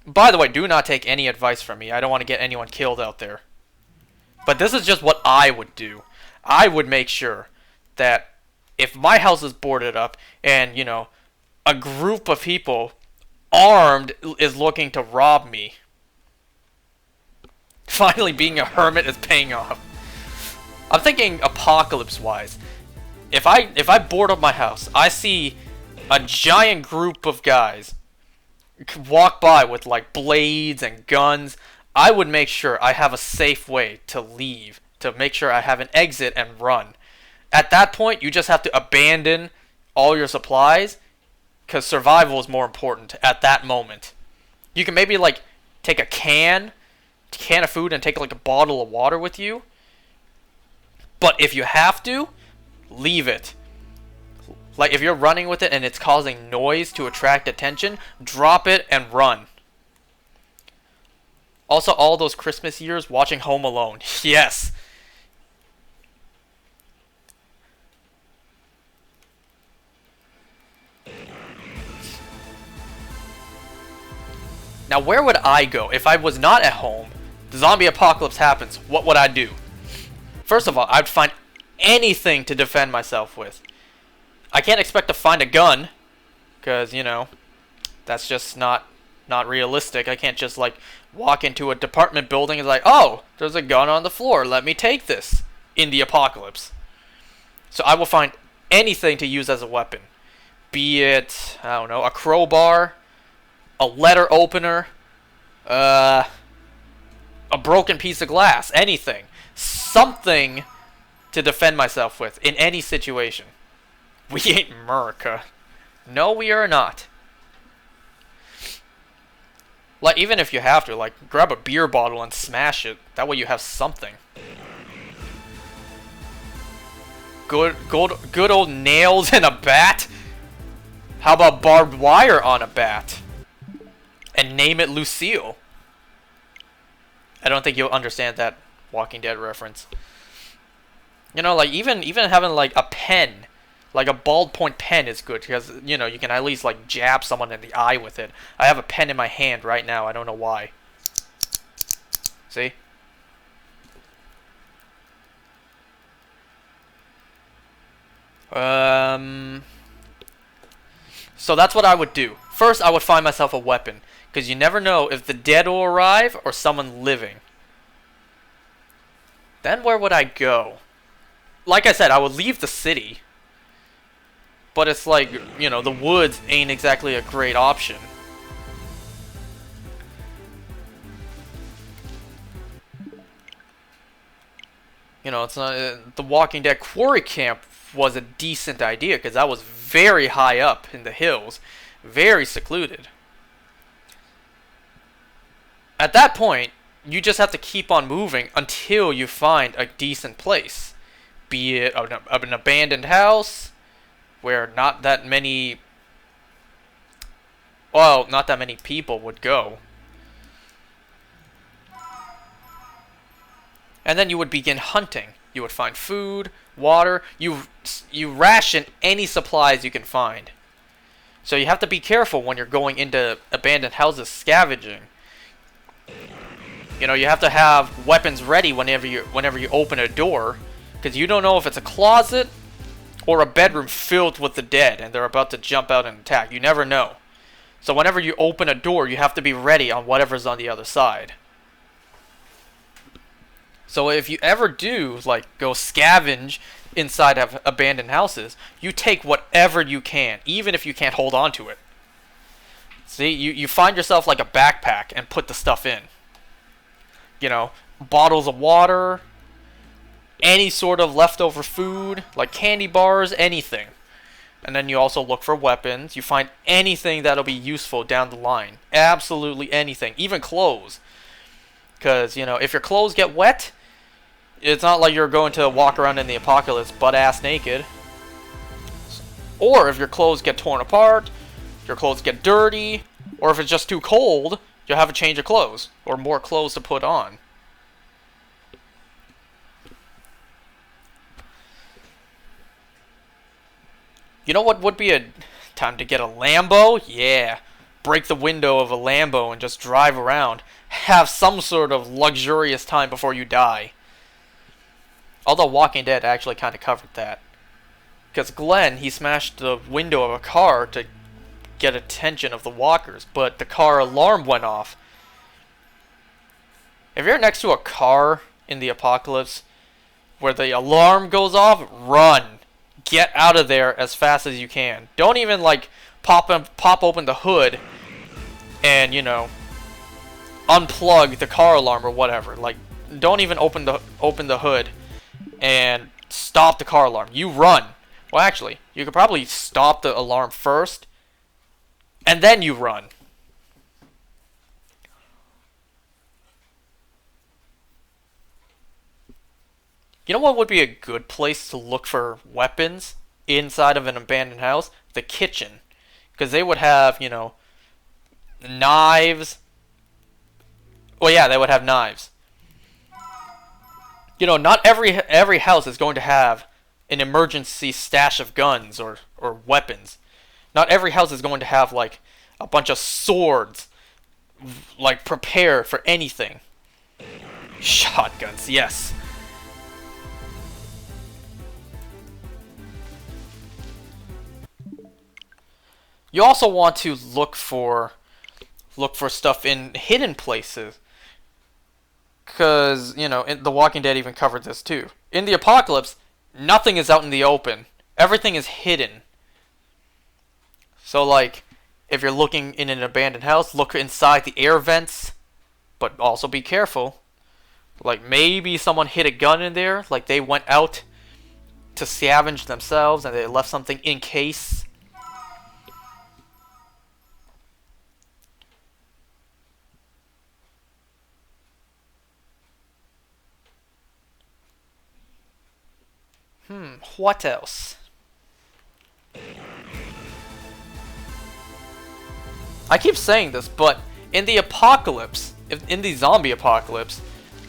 By the way, do not take any advice from me. I don't want to get anyone killed out there. But this is just what I would do. I would make sure that if my house is boarded up and, you know, a group of people armed is looking to rob me, finally being a hermit is paying off. I'm thinking apocalypse-wise. If I board up my house, I see a giant group of guys walk by with like blades and guns, I would make sure I have a safe way to leave, to make sure I have an exit and run. At that point, you just have to abandon all your supplies, because survival is more important at that moment. You can maybe like take a can of food and take like a bottle of water with you, but if you have to, leave it. Like, if you're running with it and it's causing noise to attract attention, drop it and run. Also, all those Christmas years watching Home Alone. Yes. Now, where would I go if I was not at home? The zombie apocalypse happens. What would I do? First of all, I'd find anything to defend myself with. I can't expect to find a gun, because, you know, that's just not realistic. I can't just, like, walk into a department building and like, oh, there's a gun on the floor, let me take this, in the apocalypse. So I will find anything to use as a weapon. Be it, I don't know, a crowbar, a letter opener, a broken piece of glass, anything. Something to defend myself with in any situation. We ain't America. No, we are not. Like, even if you have to, like, grab a beer bottle and smash it. That way you have something. Good old nails and a bat? How about barbed wire on a bat? And name it Lucille. I don't think you'll understand that Walking Dead reference. You know, like, even having, like, a pen, like a ballpoint pen is good, because, you know, you can at least, like, jab someone in the eye with it. I have a pen in my hand right now. I don't know why. See? So that's what I would do. First, I would find myself a weapon, because you never know if the dead will arrive or someone living. Then where would I go? Like I said, I would leave the city. But it's like, you know, the woods ain't exactly a great option. You know, it's not the Walking Dead quarry camp was a decent idea because that was very high up in the hills, very secluded. At that point, you just have to keep on moving until you find a decent place, be it an abandoned house where not that many, well, not that many people would go. And then you would begin hunting. You would find food, water. You ration any supplies you can find. So you have to be careful when you're going into abandoned houses scavenging. You know, you have to have weapons ready whenever you open a door, because you don't know if it's a closet or a bedroom filled with the dead and they're about to jump out and attack. You never know. So whenever you open a door, you have to be ready on whatever's on the other side. So if you ever do, like, go scavenge inside of abandoned houses, you take whatever you can, even if you can't hold on to it. See, you find yourself like a backpack and put the stuff in. You know, bottles of water, any sort of leftover food, like candy bars, anything. And then you also look for weapons. You find anything that'll be useful down the line. Absolutely anything, even clothes. Because, you know, if your clothes get wet, it's not like you're going to walk around in the apocalypse butt-ass naked. Or if your clothes get torn apart, your clothes get dirty, or if it's just too cold, you'll have a change of clothes, or more clothes to put on. You know what would be a time to get a Lambo? Yeah. Break the window of a Lambo and just drive around. Have some sort of luxurious time before you die. Although Walking Dead actually kind of covered that. Because Glenn, he smashed the window of a car to get attention of the walkers, but the car alarm went off. If you're next to a car in the apocalypse where the alarm goes off, run. Get out of there as fast as you can. Don't even, like, pop open the hood and, you know, unplug the car alarm or whatever. Like, don't even open the hood and stop the car alarm. You run. Well, actually, you could probably stop the alarm first and then you run. You know what would be a good place to look for weapons inside of an abandoned house? The kitchen. Because they would have, you know, knives. Well, yeah, they would have knives. You know, not every house is going to have an emergency stash of guns or weapons. Not every house is going to have, like, a bunch of swords, like, prepared for anything. Shotguns, yes. You also want to look for stuff in hidden places. Because, you know, The Walking Dead even covered this too. In the apocalypse, nothing is out in the open. Everything is hidden. So, like, if you're looking in an abandoned house, look inside the air vents. But also be careful. Like, maybe someone hid a gun in there. Like, they went out to scavenge themselves and they left something in case. What else? I keep saying this, but in the apocalypse, in the zombie apocalypse,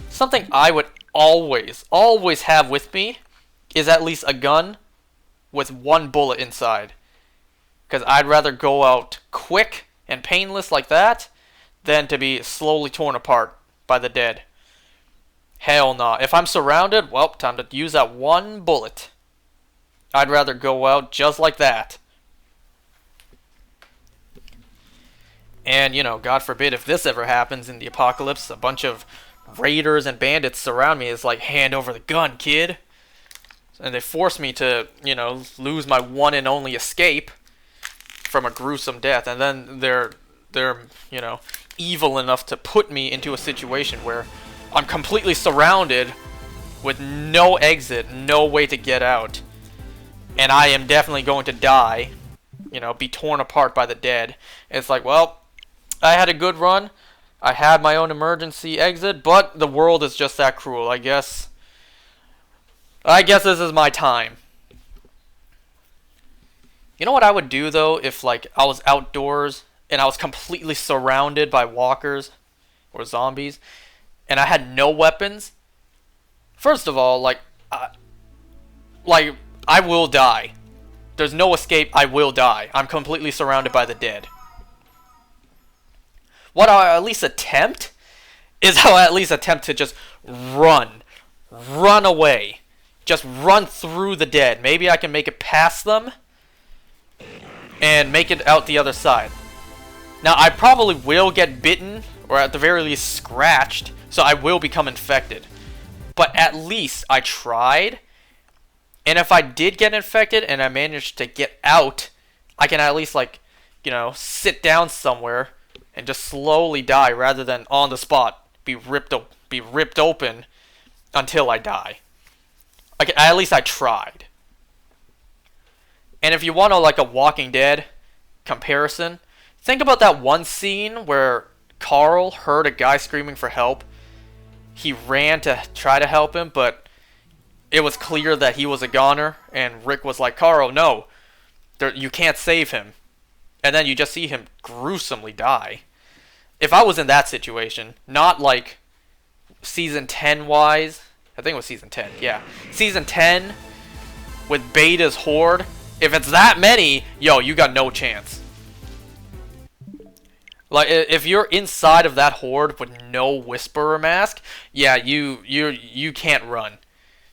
something I would always have with me is at least a gun with one bullet inside. Because I'd rather go out quick and painless like that than to be slowly torn apart by the dead. Hell no. If I'm surrounded, well, time to use that one bullet. I'd rather go out just like that. And, you know, God forbid if this ever happens in the apocalypse, a bunch of raiders and bandits surround me. It's like, hand over the gun, kid. And they force me to, you know, lose my one and only escape from a gruesome death. And then they're you know, evil enough to put me into a situation where I'm completely surrounded with no exit, no way to get out, and I am definitely going to die, you know, be torn apart by the dead. It's like, well, I had a good run. I had my own emergency exit, but the world is just that cruel. I guess this is my time. You know what I would do though if like I was outdoors and I was completely surrounded by walkers or zombies and I had no weapons? First of all, like I will die. There's no escape. I will die. I'm completely surrounded by the dead. What I'll at least attempt is I'll at least attempt to just run away, just run through the dead. Maybe I can make it past them and make it out the other side. Now I probably will get bitten or at the very least scratched, so I will become infected. But at least I tried. And if I did get infected and I managed to get out, I can at least, like, you know, sit down somewhere and just slowly die rather than on the spot be ripped open until I die. Like, at least I tried. And if you want to, like, a Walking Dead comparison, think about that one scene where Carl heard a guy screaming for help. He ran to try to help him, but it was clear that he was a goner, and Rick was like, Carl, no, you can't save him. And then you just see him gruesomely die. If I was in that situation, not like Season 10 wise, I think it was Season 10, yeah. Season 10 with Beta's Horde, if it's that many, yo, you got no chance. Like, if you're inside of that horde with no Whisperer mask, yeah, you can't run.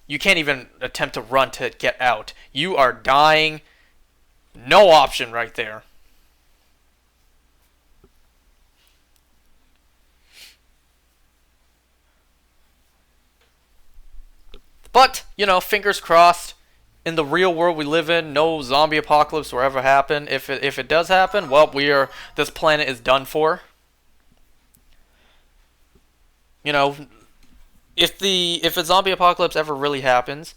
You can't even attempt to run to get out. You are dying. No option right there. But, you know, fingers crossed. In the real world we live in, no zombie apocalypse will ever happen. If it does happen, well, this planet is done for. You know, if a zombie apocalypse ever really happens,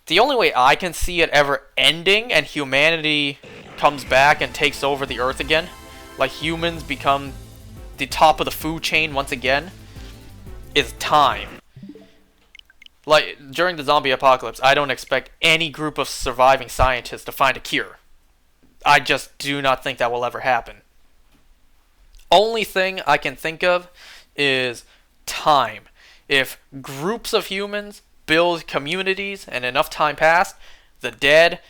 the only way I can see it ever ending and humanity comes back and takes over the earth again, like humans become the top of the food chain once again, is time. Like, during the zombie apocalypse, I don't expect any group of surviving scientists to find a cure. I just do not think that will ever happen. Only thing I can think of is time. If groups of humans build communities and enough time passed, the dead,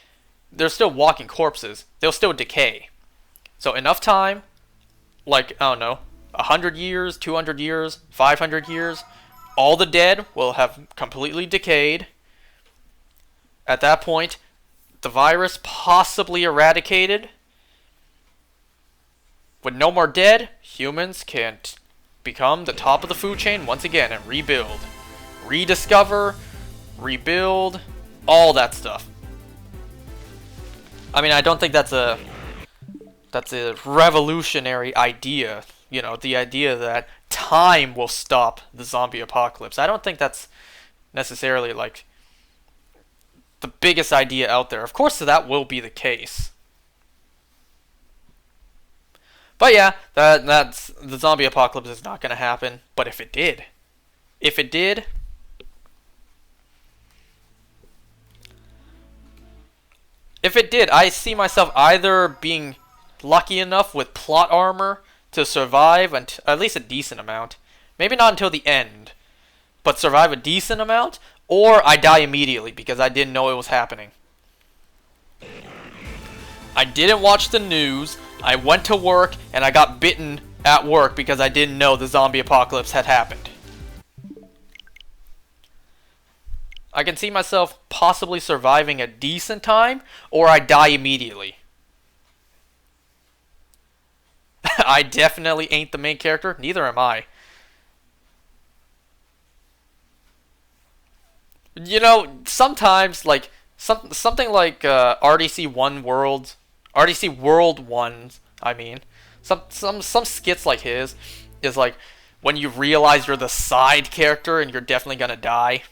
they're still walking corpses. They'll still decay. So enough time, like, I don't know, 100 years, 200 years, 500 years, all the dead will have completely decayed. At that point, the virus possibly eradicated. With no more dead, humans can become the top of the food chain once again and rebuild. Rediscover, rebuild, all that stuff. I mean, I don't think that's a revolutionary idea. You know, the idea that time will stop the zombie apocalypse. I don't think that's necessarily, like, the biggest idea out there. Of course, that will be the case. But yeah, that's the zombie apocalypse is not going to happen. But if it did, I see myself either being lucky enough with plot armor to survive at least a decent amount. Maybe not until the end, but survive a decent amount, or I die immediately because I didn't know it was happening. I didn't watch the news. I went to work and I got bitten at work because I didn't know the zombie apocalypse had happened. I can see myself possibly surviving a decent time, or I die immediately. I definitely ain't the main character. Neither am I. You know, sometimes, like, something like RDC World 1, I mean, some skits like his is like when you realize you're the side character and you're definitely gonna die.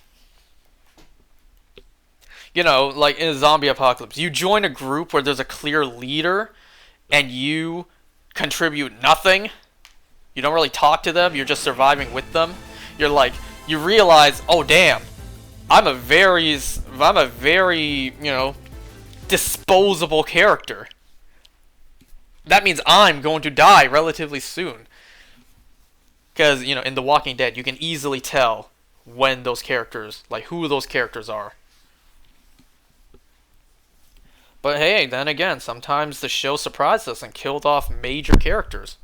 You know, like in a zombie apocalypse, you join a group where there's a clear leader and you contribute nothing. You don't really talk to them, you're just surviving with them. You're like, you realize, oh damn, I'm a very, disposable character. That means I'm going to die relatively soon. Because, in The Walking Dead, you can easily tell when those characters, like who those characters are. But hey, then again, sometimes the show surprised us and killed off major characters.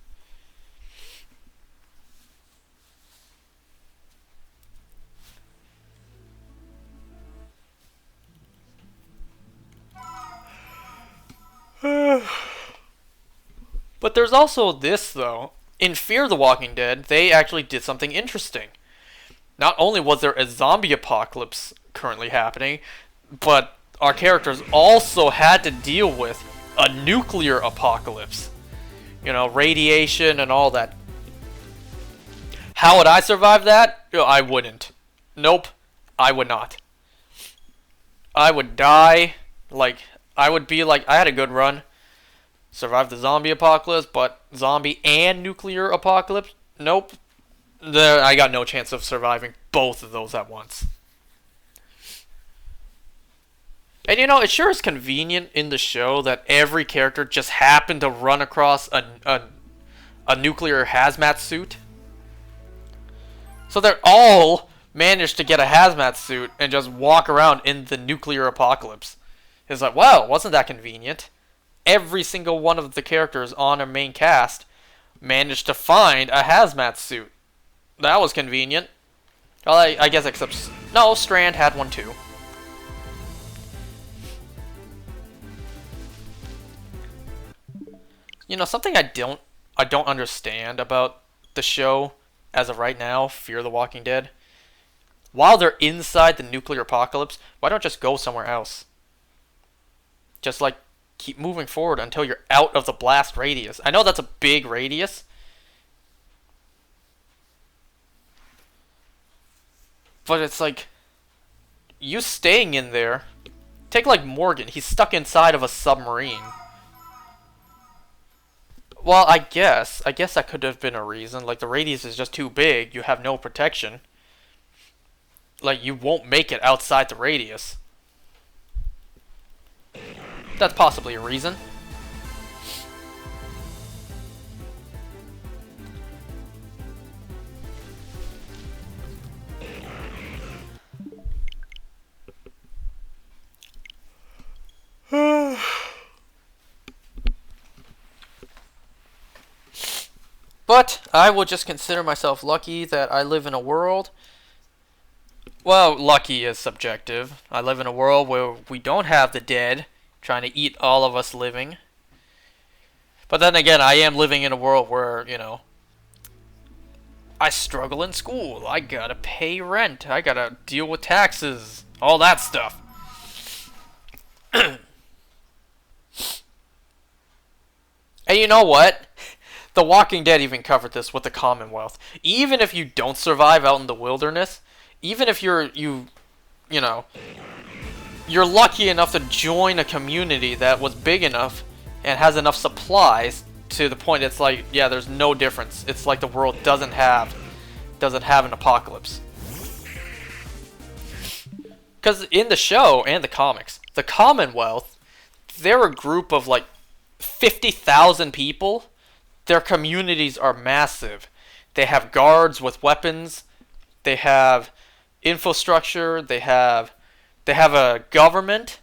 But there's also this, though. In Fear the Walking Dead, they actually did something interesting. Not only was there a zombie apocalypse currently happening, but our characters also had to deal with a nuclear apocalypse. Radiation and all that. How would I survive that? I wouldn't. Nope, I would not. I would die. I would be like, I had a good run. Survived the zombie apocalypse, but zombie and nuclear apocalypse? Nope. I got no chance of surviving both of those at once. And it sure is convenient in the show that every character just happened to run across a nuclear hazmat suit. So they're all managed to get a hazmat suit and just walk around in the nuclear apocalypse. It's like, wow, wasn't that convenient? Every single one of the characters on our main cast managed to find a hazmat suit. That was convenient. Well, I guess except... No, Strand had one too. Something I don't understand about the show as of right now, Fear the Walking Dead. While they're inside the nuclear apocalypse, why don't just go somewhere else? Just keep moving forward until you're out of the blast radius. I know that's a big radius. But it's you staying in there. Take Morgan, he's stuck inside of a submarine. Well, I guess that could have been a reason. The radius is just too big, you have no protection. You won't make it outside the radius. That's possibly a reason. But I will just consider myself lucky that I live in a world... Well, lucky is subjective. I live in a world where we don't have the dead trying to eat all of us living. But then again, I am living in a world where, I struggle in school. I gotta pay rent. I gotta deal with taxes. All that stuff. And you know what? The Walking Dead even covered this with the Commonwealth. Even if you don't survive out in the wilderness, even if you're lucky enough to join a community that was big enough and has enough supplies to the point it's yeah, there's no difference. It's the world doesn't have an apocalypse. Because in the show and the comics, the Commonwealth, they're a group of 50,000 people. Their communities are massive. They have guards with weapons. They have infrastructure. They have a government.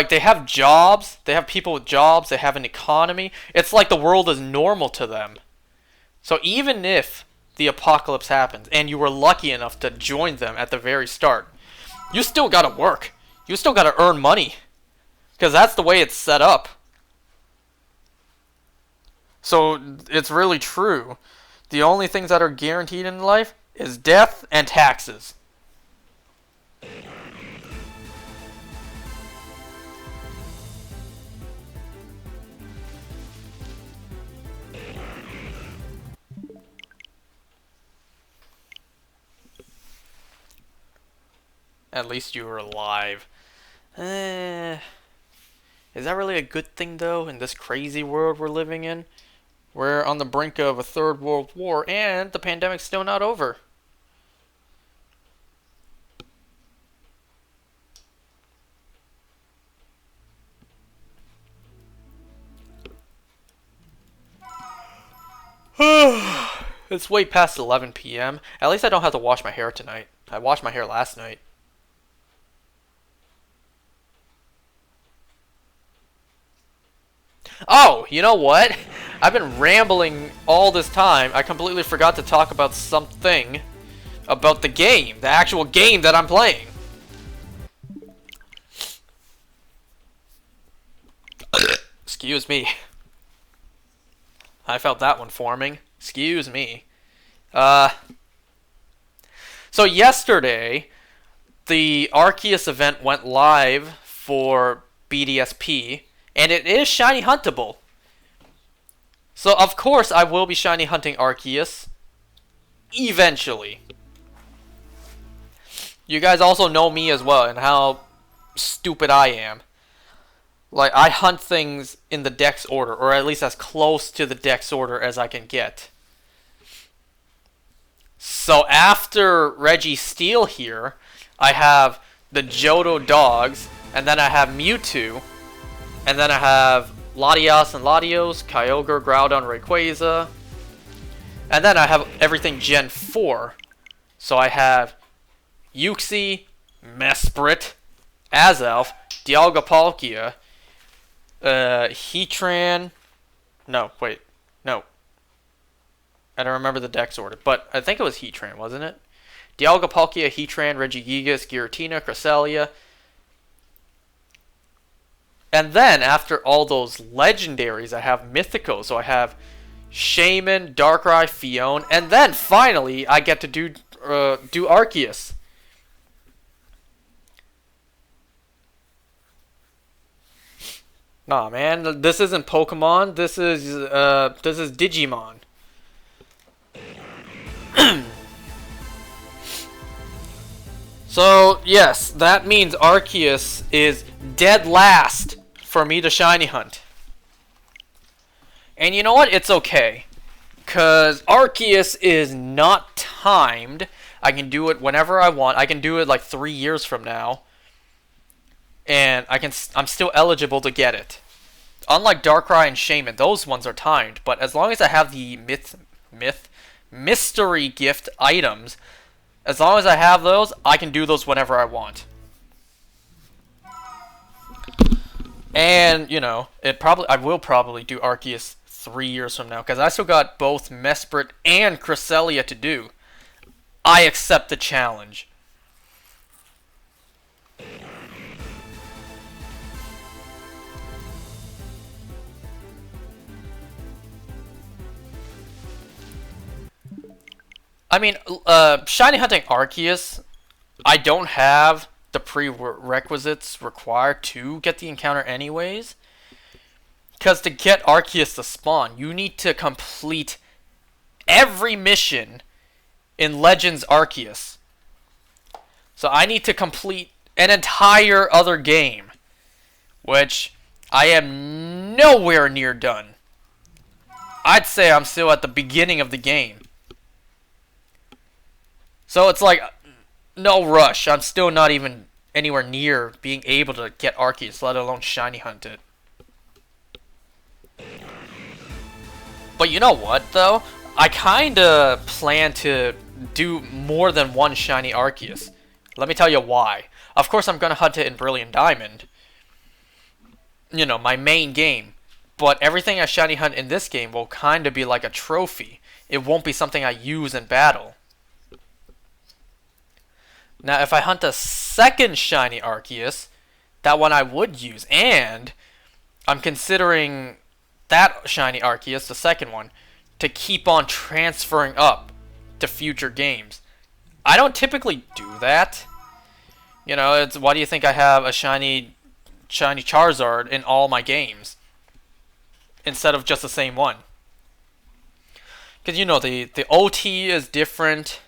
They have jobs. They have people with jobs. They have an economy. It's the world is normal to them. So even if the apocalypse happens and you were lucky enough to join them at the very start, you still gotta work. You still gotta earn money. Because that's the way it's set up. So it's really true. The only things that are guaranteed in life is death and taxes. At least you were alive. Is that really a good thing, though, in this crazy world we're living in? We're on the brink of a third world war, and the pandemic's still not over. It's way past 11 p.m. At least I don't have to wash my hair tonight. I washed my hair last night. Oh, you know what? I've been rambling all this time. I completely forgot to talk about something about the game, the actual game that I'm playing. Excuse me. I felt that one forming. Excuse me. So yesterday, the Arceus event went live for BDSP, and it is shiny huntable. So of course I will be shiny hunting Arceus eventually. You guys also know me as well and how stupid I am. Like, I hunt things in the dex order, or at least as close to the dex order as I can get. So after Registeel here, I have the Johto dogs, and then I have Mewtwo, and then I have Latias and Latios, Kyogre, Groudon, Rayquaza, and then I have everything Gen 4. So I have Uxie, Mesprit, Azelf, Dialga Palkia, Heatran. No, wait. No. I don't remember the dex order, but I think it was Heatran, wasn't it? Dialga Palkia, Heatran, Regigigas, Giratina, Cresselia. And then, after all those legendaries, I have Mythical. So I have Shaman, Darkrai, Fion, and then, finally, I get to do Arceus. Nah, man, this isn't Pokemon. This is Digimon. So, yes, that means Arceus is dead last for me to shiny hunt. And you know what? It's okay. Because Arceus is not timed. I can do it whenever I want. I can do it like 3 years from now. And I'm still eligible to get it. Unlike Darkrai and Shaman, those ones are timed. But as long as I have the mystery gift items, as long as I have those, I can do those whenever I want. And, you know, I will probably do Arceus 3 years from now, because I still got both Mesprit and Cresselia to do. I accept the challenge. I mean, shiny hunting Arceus, I don't have the prerequisites required to get the encounter anyways. Because to get Arceus to spawn, you need to complete every mission in Legends Arceus. So I need to complete an entire other game, which I am nowhere near done. I'd say I'm still at the beginning of the game. So it's like, no rush. I'm still not even anywhere near being able to get Arceus, let alone shiny hunt it. But you know what, though? I kinda plan to do more than one shiny Arceus. Let me tell you why. Of course, I'm gonna hunt it in Brilliant Diamond. You know, my main game. But everything I shiny hunt in this game will kinda be like a trophy. It won't be something I use in battle. Now, if I hunt a second shiny Arceus, that one I would use. And I'm considering that shiny Arceus, the second one, to keep on transferring up to future games. I don't typically do that. You know, it's why do you think I have a shiny Charizard in all my games instead of just the same one? Because, you know, the OT is different.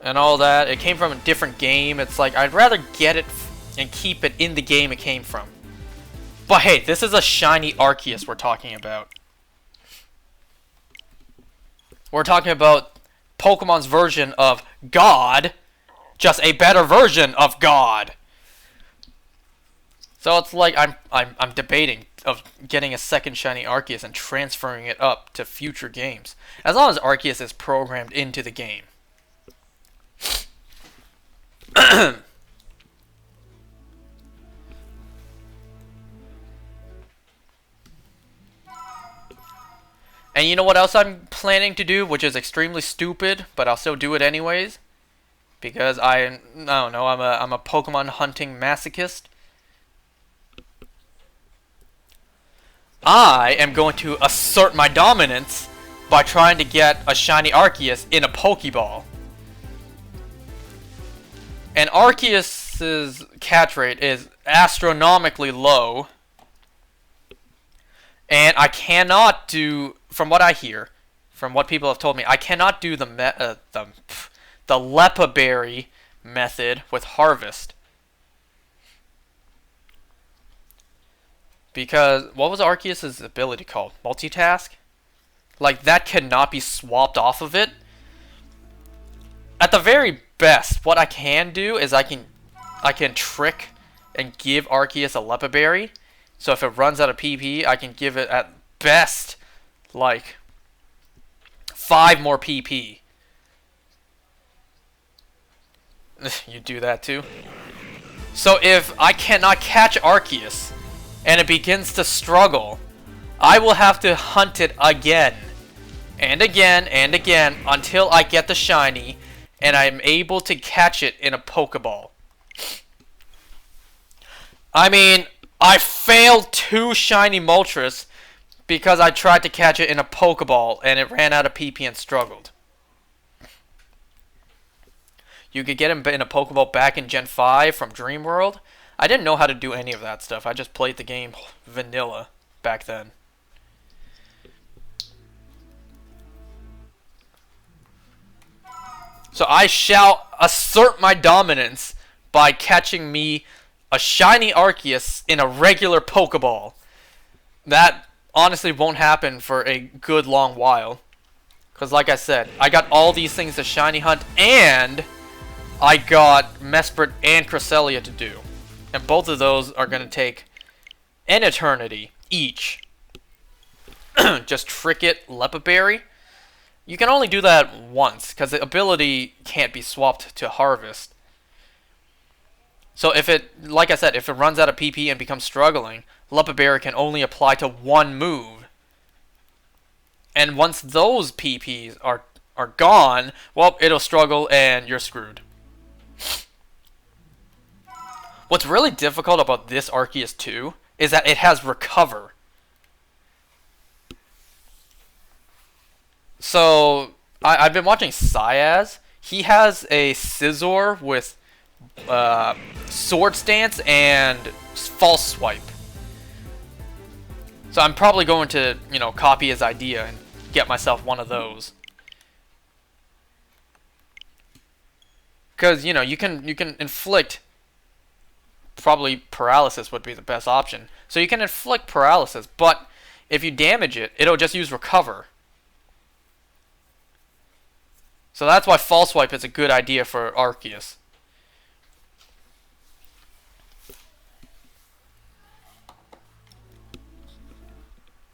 and all that. It came from a different game. It's like, I'd rather get it and keep it in the game it came from. But hey, this is a shiny Arceus we're talking about. We're talking about Pokemon's version of God, just a better version of God. So it's like I'm debating of getting a second shiny Arceus and transferring it up to future games, as long as Arceus is programmed into the game. And you know what else I'm planning to do, which is extremely stupid, but I'll still do it anyways, because I don't know, I'm a Pokemon hunting masochist. I am going to assert my dominance by trying to get a shiny Arceus in a Pokeball. And Arceus's catch rate is astronomically low. And I cannot do, from what I hear, from what people have told me, I cannot do the Leppa Berry method with Harvest. Because, what was Arceus' ability called? Multitask? Like, that cannot be swapped off of it. At the very best, what I can do is I can trick and give Arceus a Leppa Berry. So if it runs out of PP, I can give it at best, like, 5 more PP. You do that too? So if I cannot catch Arceus, and it begins to struggle, I will have to hunt it again, and again, and again, until I get the shiny, and I'm able to catch it in a Pokeball. I mean, I failed 2 shiny Moltres because I tried to catch it in a Pokeball, and it ran out of PP and struggled. You could get him in a Pokeball back in Gen 5 from Dream World. I didn't know how to do any of that stuff. I just played the game vanilla back then. So I shall assert my dominance by catching me a shiny Arceus in a regular Pokeball. That honestly won't happen for a good long while. Because like I said, I got all these things to shiny hunt, and I got Mesprit and Cresselia to do. And both of those are going to take an eternity each. Just trick it, Leppa Berry. You can only do that once, because the ability can't be swapped to Harvest. So if it, like I said, if it runs out of PP and becomes struggling, Leppa Berry can only apply to one move. And once those PPs are gone, well, it'll struggle and you're screwed. What's really difficult about this Arceus 2 is that it has Recover. So, I've been watching Syaz. He has a Scizor with Sword Stance and False Swipe. So I'm probably going to, copy his idea and get myself one of those. Because, you can inflict... Probably Paralysis would be the best option. So you can inflict Paralysis, but if you damage it, it'll just use Recover. So that's why False Swipe is a good idea for Arceus.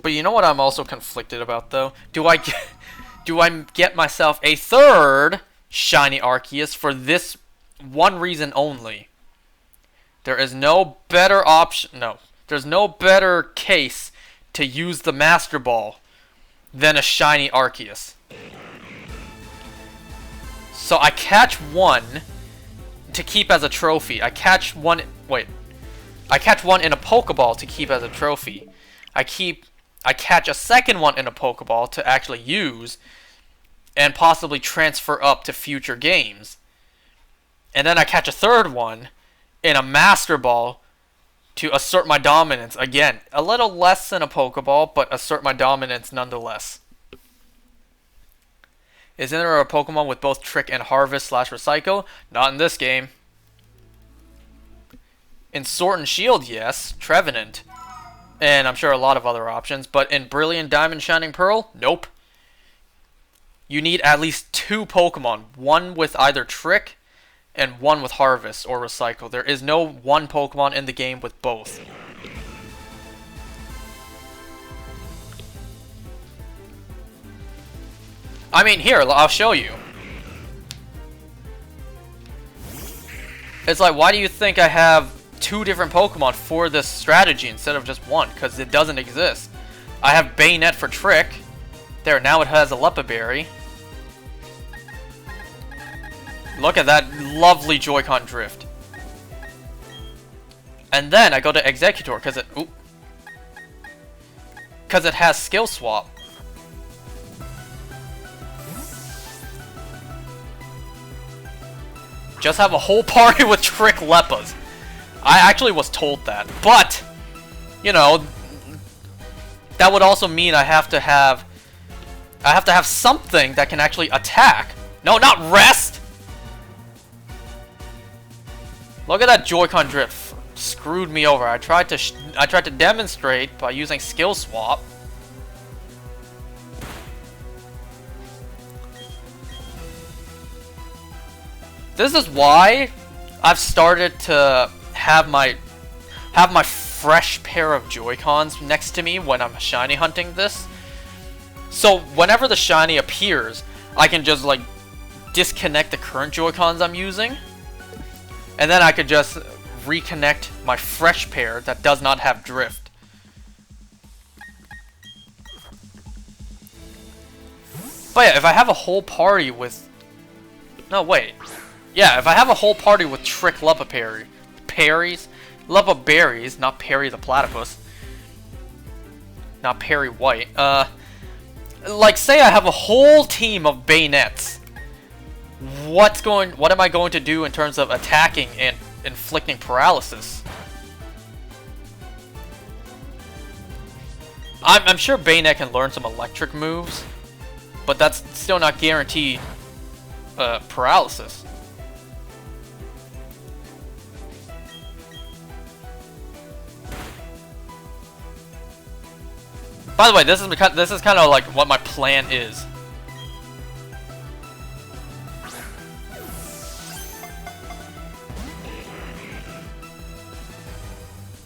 But you know what I'm also conflicted about, though? Do I get myself a third shiny Arceus for this one reason only? There is no better option. No, there's no better case to use the Master Ball than a shiny Arceus. So I catch one to keep as a trophy. I catch one in a Pokeball to keep as a trophy. I catch a second one in a Pokeball to actually use and possibly transfer up to future games. And then I catch a third one in a Master Ball to assert my dominance. Again, a little less than a Pokeball, but assert my dominance nonetheless. Isn't there a Pokemon with both Trick and Harvest / Recycle? Not in this game. In Sword and Shield, yes. Trevenant. And I'm sure a lot of other options. But in Brilliant Diamond Shining Pearl? Nope. You need at least 2 Pokemon. One with either Trick and one with Harvest or Recycle. There is no one Pokemon in the game with both. I mean, here, I'll show you. It's like, why do you think I have 2 different Pokemon for this strategy instead of just one? Because it doesn't exist. I have Bayonet for Trick. There, now it has a Leppa Berry. Look at that lovely Joy-Con drift. And then I go to Executor because it... Oop. Because it has Skill Swap. Just have a whole party with Trick Leppas. I actually was told that. But, you know, that would also mean I have to have something that can actually attack. No, not rest! Look at that Joy-Con drift. Screwed me over. I tried to demonstrate by using Skill Swap. This is why I've started to have my fresh pair of Joy-Cons next to me when I'm shiny hunting this. So whenever the shiny appears, I can just like disconnect the current Joy-Cons I'm using. And then I could just reconnect my fresh pair that does not have drift. But yeah, if I have a whole party with... No, wait. Yeah, if I have a whole party with Trick Leppa Berries, not Perry the Platypus. Not Perry White. Like, say I have a whole team of Bayonets. What am I going to do in terms of attacking and inflicting paralysis? I'm sure Bayonet can learn some electric moves, but that's still not guaranteed paralysis. By the way, this is kind of like what my plan is.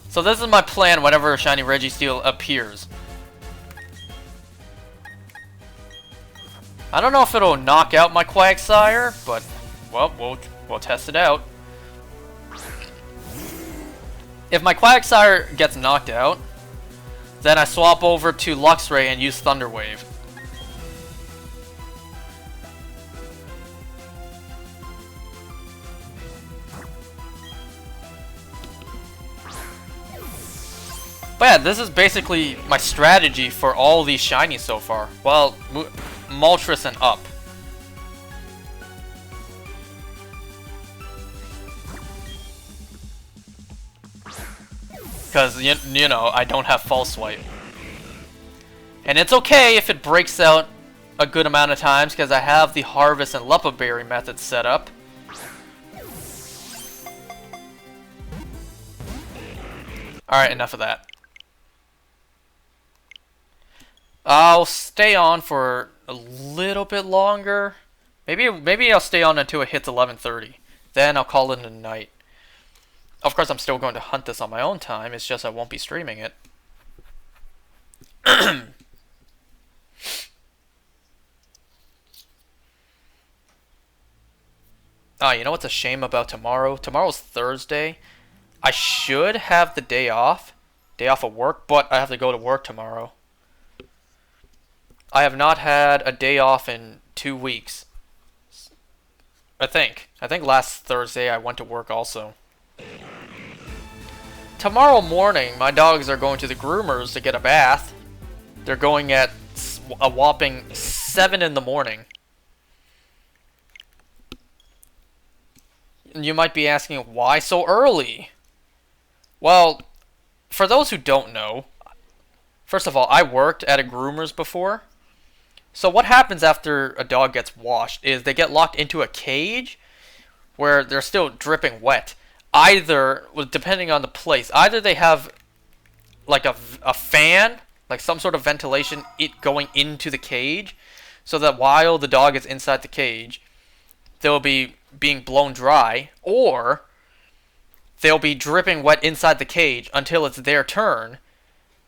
So this is my plan whenever Shiny Registeel appears. I don't know if it'll knock out my Quagsire, but well, we'll test it out. If my Quagsire gets knocked out, then I swap over to Luxray and use Thunder Wave. But yeah, this is basically my strategy for all these shinies so far. Well, Moltres and up. Because, you know, I don't have False Swipe. And it's okay if it breaks out a good amount of times, because I have the Harvest and Leppa Berry methods set up. Alright, enough of that. I'll stay on for a little bit longer. Maybe I'll stay on until it hits 11:30. Then I'll call it a night. Of course, I'm still going to hunt this on my own time. It's just I won't be streaming it. Oh, you know what's a shame about tomorrow? Tomorrow's Thursday. I should have the day off of work, but I have to go to work tomorrow. I have not had a day off in 2 weeks. I think last Thursday I went to work also. Tomorrow morning, my dogs are going to the groomers to get a bath. They're going at a whopping 7 in the morning. You might be asking, why so early? Well, for those who don't know, first of all, I worked at a groomer's before. So what happens after a dog gets washed is they get locked into a cage where they're still dripping wet. Either, well, depending on the place, either they have like a fan, like some sort of ventilation, it going into the cage, so that while the dog is inside the cage, they'll be being blown dry, or they'll be dripping wet inside the cage until it's their turn,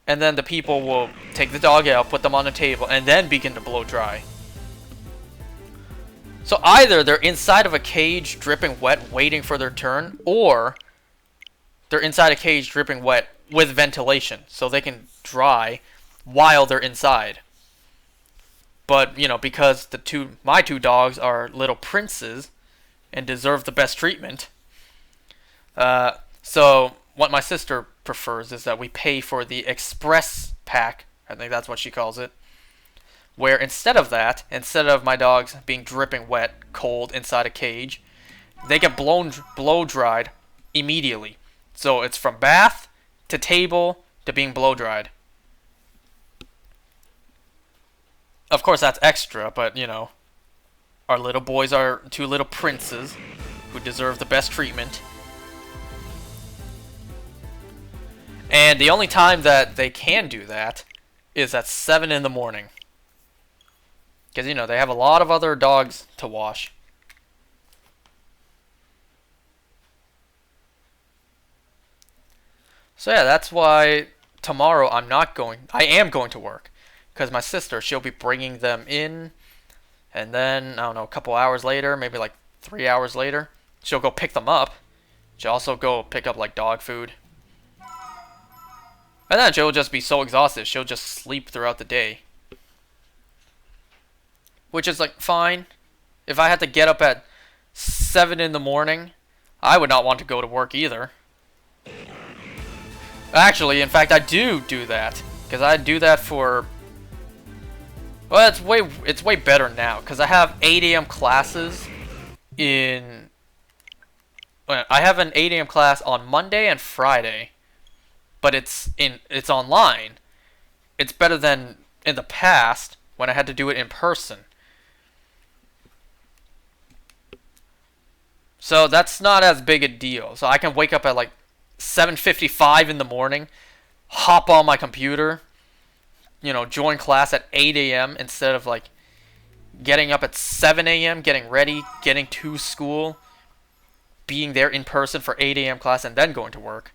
and then the people will take the dog out, put them on a table, and then begin to blow dry. So either they're inside of a cage dripping wet waiting for their turn, or they're inside a cage dripping wet with ventilation so they can dry while they're inside. But, you know, because my two dogs are little princes and deserve the best treatment, so what my sister prefers is that we pay for the express pack, I think that's what she calls it, where instead of my dogs being dripping wet, cold inside a cage, they get blow dried immediately. So it's from bath to table to being blow dried. Of course that's extra, but you know, our little boys are two little princes who deserve the best treatment. And the only time that they can do that is at 7 in the morning. Because, you know, they have a lot of other dogs to wash. So yeah, that's why tomorrow I am going to work. Because my sister, she'll be bringing them in. And then, I don't know, a couple hours later, maybe like 3 hours later, she'll go pick them up. She'll also go pick up like dog food. And then she'll just be so exhausted, she'll just sleep throughout the day. Which is like fine. If I had to get up at 7 in the morning, I would not want to go to work either. Actually, in fact, I do that. Because I do that for... Well, it's way better now. Because I have 8 a.m. classes in... I have an 8 a.m. class on Monday and Friday. But it's online. It's better than in the past when I had to do it in person. So that's not as big a deal. So I can wake up at like 7:55 in the morning, hop on my computer, you know, join class at 8 a.m. instead of like getting up at 7 a.m., getting ready, getting to school, being there in person for 8 a.m. class, and then going to work.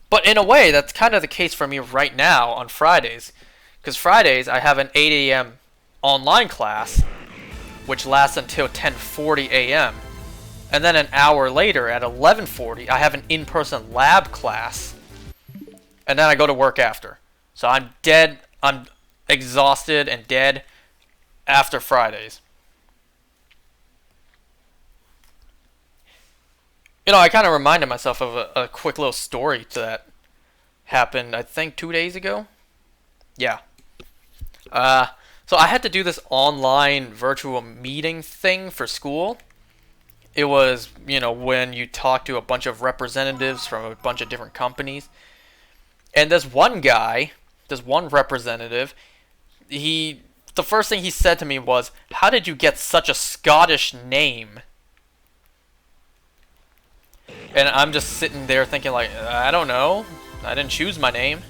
But in a way, that's kind of the case for me right now on Fridays. Because Fridays, I have an 8 a.m. online class, which lasts until 10:40 a.m. And then an hour later, at 11:40, I have an in-person lab class. And then I go to work after. So I'm dead, I'm exhausted and dead after Fridays. You know, I kind of reminded myself of a quick little story to that happened, I think, 2 days ago. Yeah. So I had to do this online virtual meeting thing for school. It was, you know, when you talk to a bunch of representatives from a bunch of different companies. And this one guy, this one representative, the first thing he said to me was, "How did you get such a Scottish name?" And I'm just sitting there thinking like, I don't know. I didn't choose my name.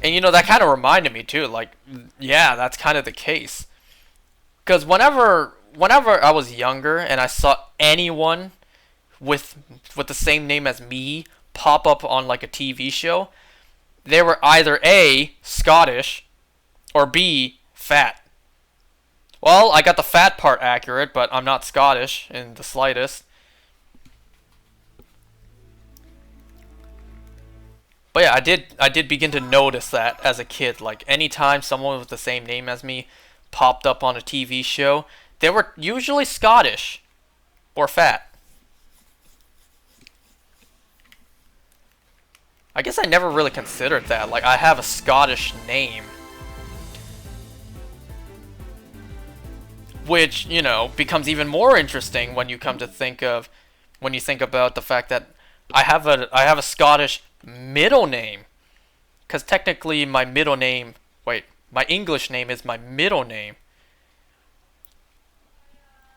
And you know, that kind of reminded me too, like, yeah, that's kind of the case. Because whenever I was younger and I saw anyone with the same name as me pop up on like a TV show, they were either A, Scottish, or B, fat. Well, I got the fat part accurate, but I'm not Scottish in the slightest. But yeah, I did begin to notice that as a kid. Like, anytime someone with the same name as me popped up on a TV show, they were usually Scottish or fat. I guess I never really considered that. Like, I have a Scottish name. Which, you know, becomes even more interesting when you come to think of, when you think about the fact that I have a Scottish middle name. Because technically my middle name... Wait, my English name is my middle name.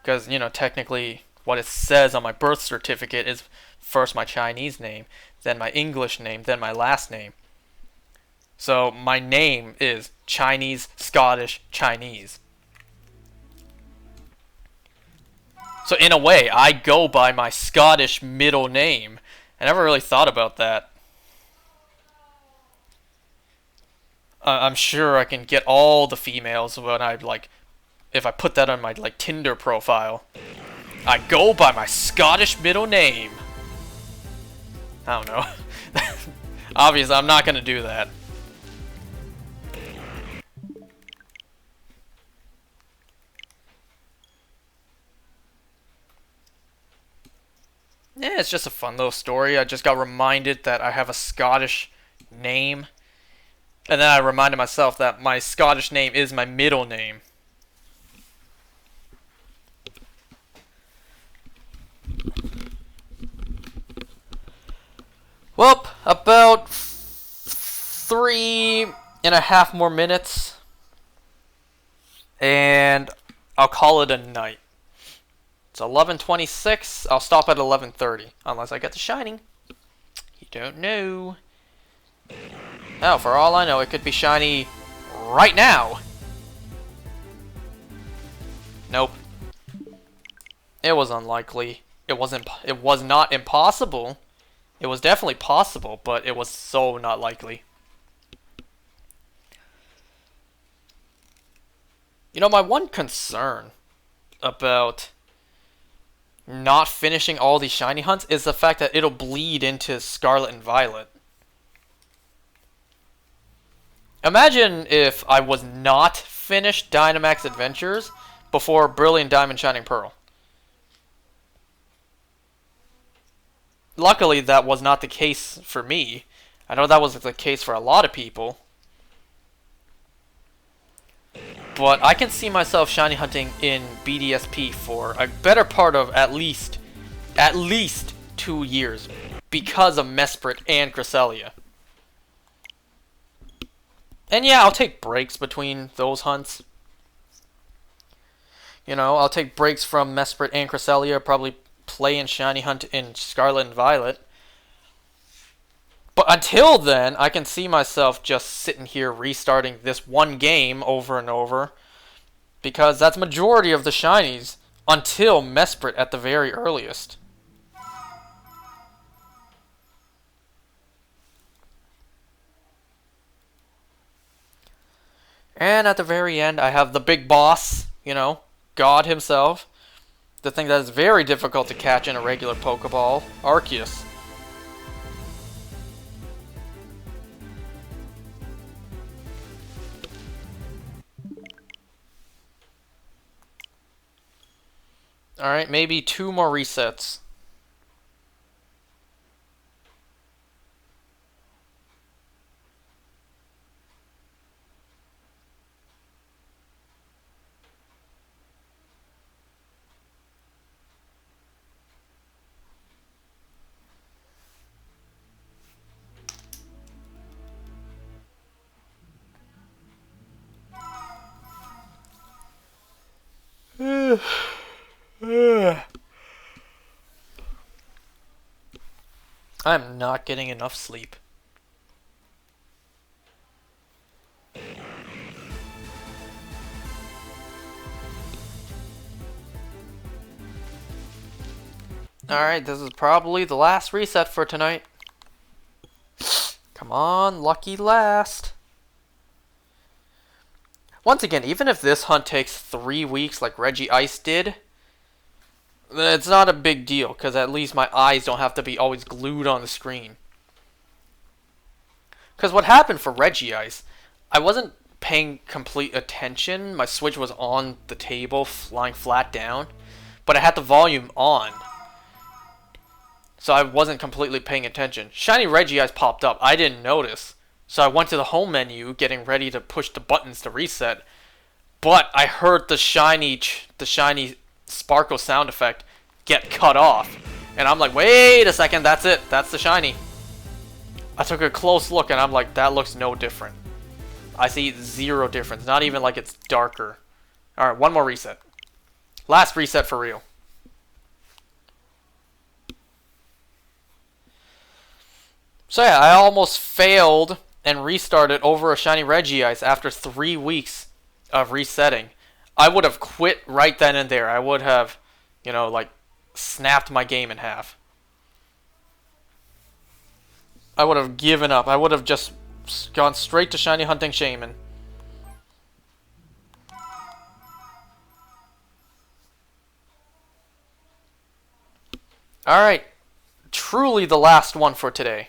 Because, you know, technically what it says on my birth certificate is first my Chinese name, then my English name, then my last name. So my name is Chinese, Scottish, Chinese. So in a way, I go by my Scottish middle name. I never really thought about that. I'm sure I can get all the females when I, like, if I put that on my, like, Tinder profile. I go by my Scottish middle name. I don't know. Obviously, I'm not gonna do that. Yeah, it's just a fun little story. I just got reminded that I have a Scottish name. And then I reminded myself that my Scottish name is my middle name. Well, about 3.5 more minutes. And I'll call it a night. It's 11:26. I'll stop at 11:30 unless I get the Shining. You don't know. Oh, for all I know, it could be shiny right now. Nope. It was unlikely. It was not impossible. It was definitely possible, but it was so not likely. You know, my one concern about not finishing all these shiny hunts is the fact that it'll bleed into Scarlet and Violet. Imagine if I was not finished Dynamax Adventures before Brilliant Diamond Shining Pearl. Luckily, that was not the case for me. I know that was the case for a lot of people. But I can see myself shiny hunting in BDSP for a better part of at least 2 years because of Mesprit and Cresselia. And yeah, I'll take breaks between those hunts. You know, I'll take breaks from Mesprit and Cresselia, probably play and shiny hunt in Scarlet and Violet. But until then, I can see myself just sitting here restarting this one game over and over. Because that's majority of the shinies until Mesprit at the very earliest. And at the very end, I have the big boss, you know, God himself. The thing that is very difficult to catch in a regular Pokeball, Arceus. Alright, maybe 2 more resets. I'm not getting enough sleep. Alright, this is probably the last reset for tonight. Come on, lucky last. Once again, even if this hunt takes 3 weeks like Regice did, it's not a big deal, because at least my eyes don't have to be always glued on the screen. Because what happened for Regice, I wasn't paying complete attention. My Switch was on the table, lying flat down, but I had the volume on. So I wasn't completely paying attention. Shiny Regice popped up. I didn't notice. So I went to the home menu, getting ready to push the buttons to reset. But I heard the shiny sparkle sound effect get cut off. And I'm like, wait a second, that's it. That's the shiny. I took a close look and I'm like, that looks no different. I see zero difference. Not even like it's darker. Alright, one more reset. Last reset for real. So yeah, I almost failed and restarted over a shiny Regice after 3 weeks of resetting. I would have quit right then and there. I would have, you know, like, snapped my game in half. I would have given up. I would have just gone straight to shiny hunting Shaman. Alright. Truly the last one for today.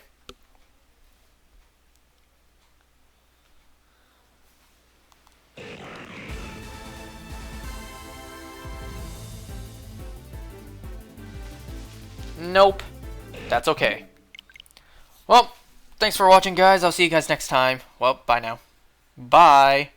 Nope. That's okay. Well, thanks for watching, guys. I'll see you guys next time. Well, bye now. Bye.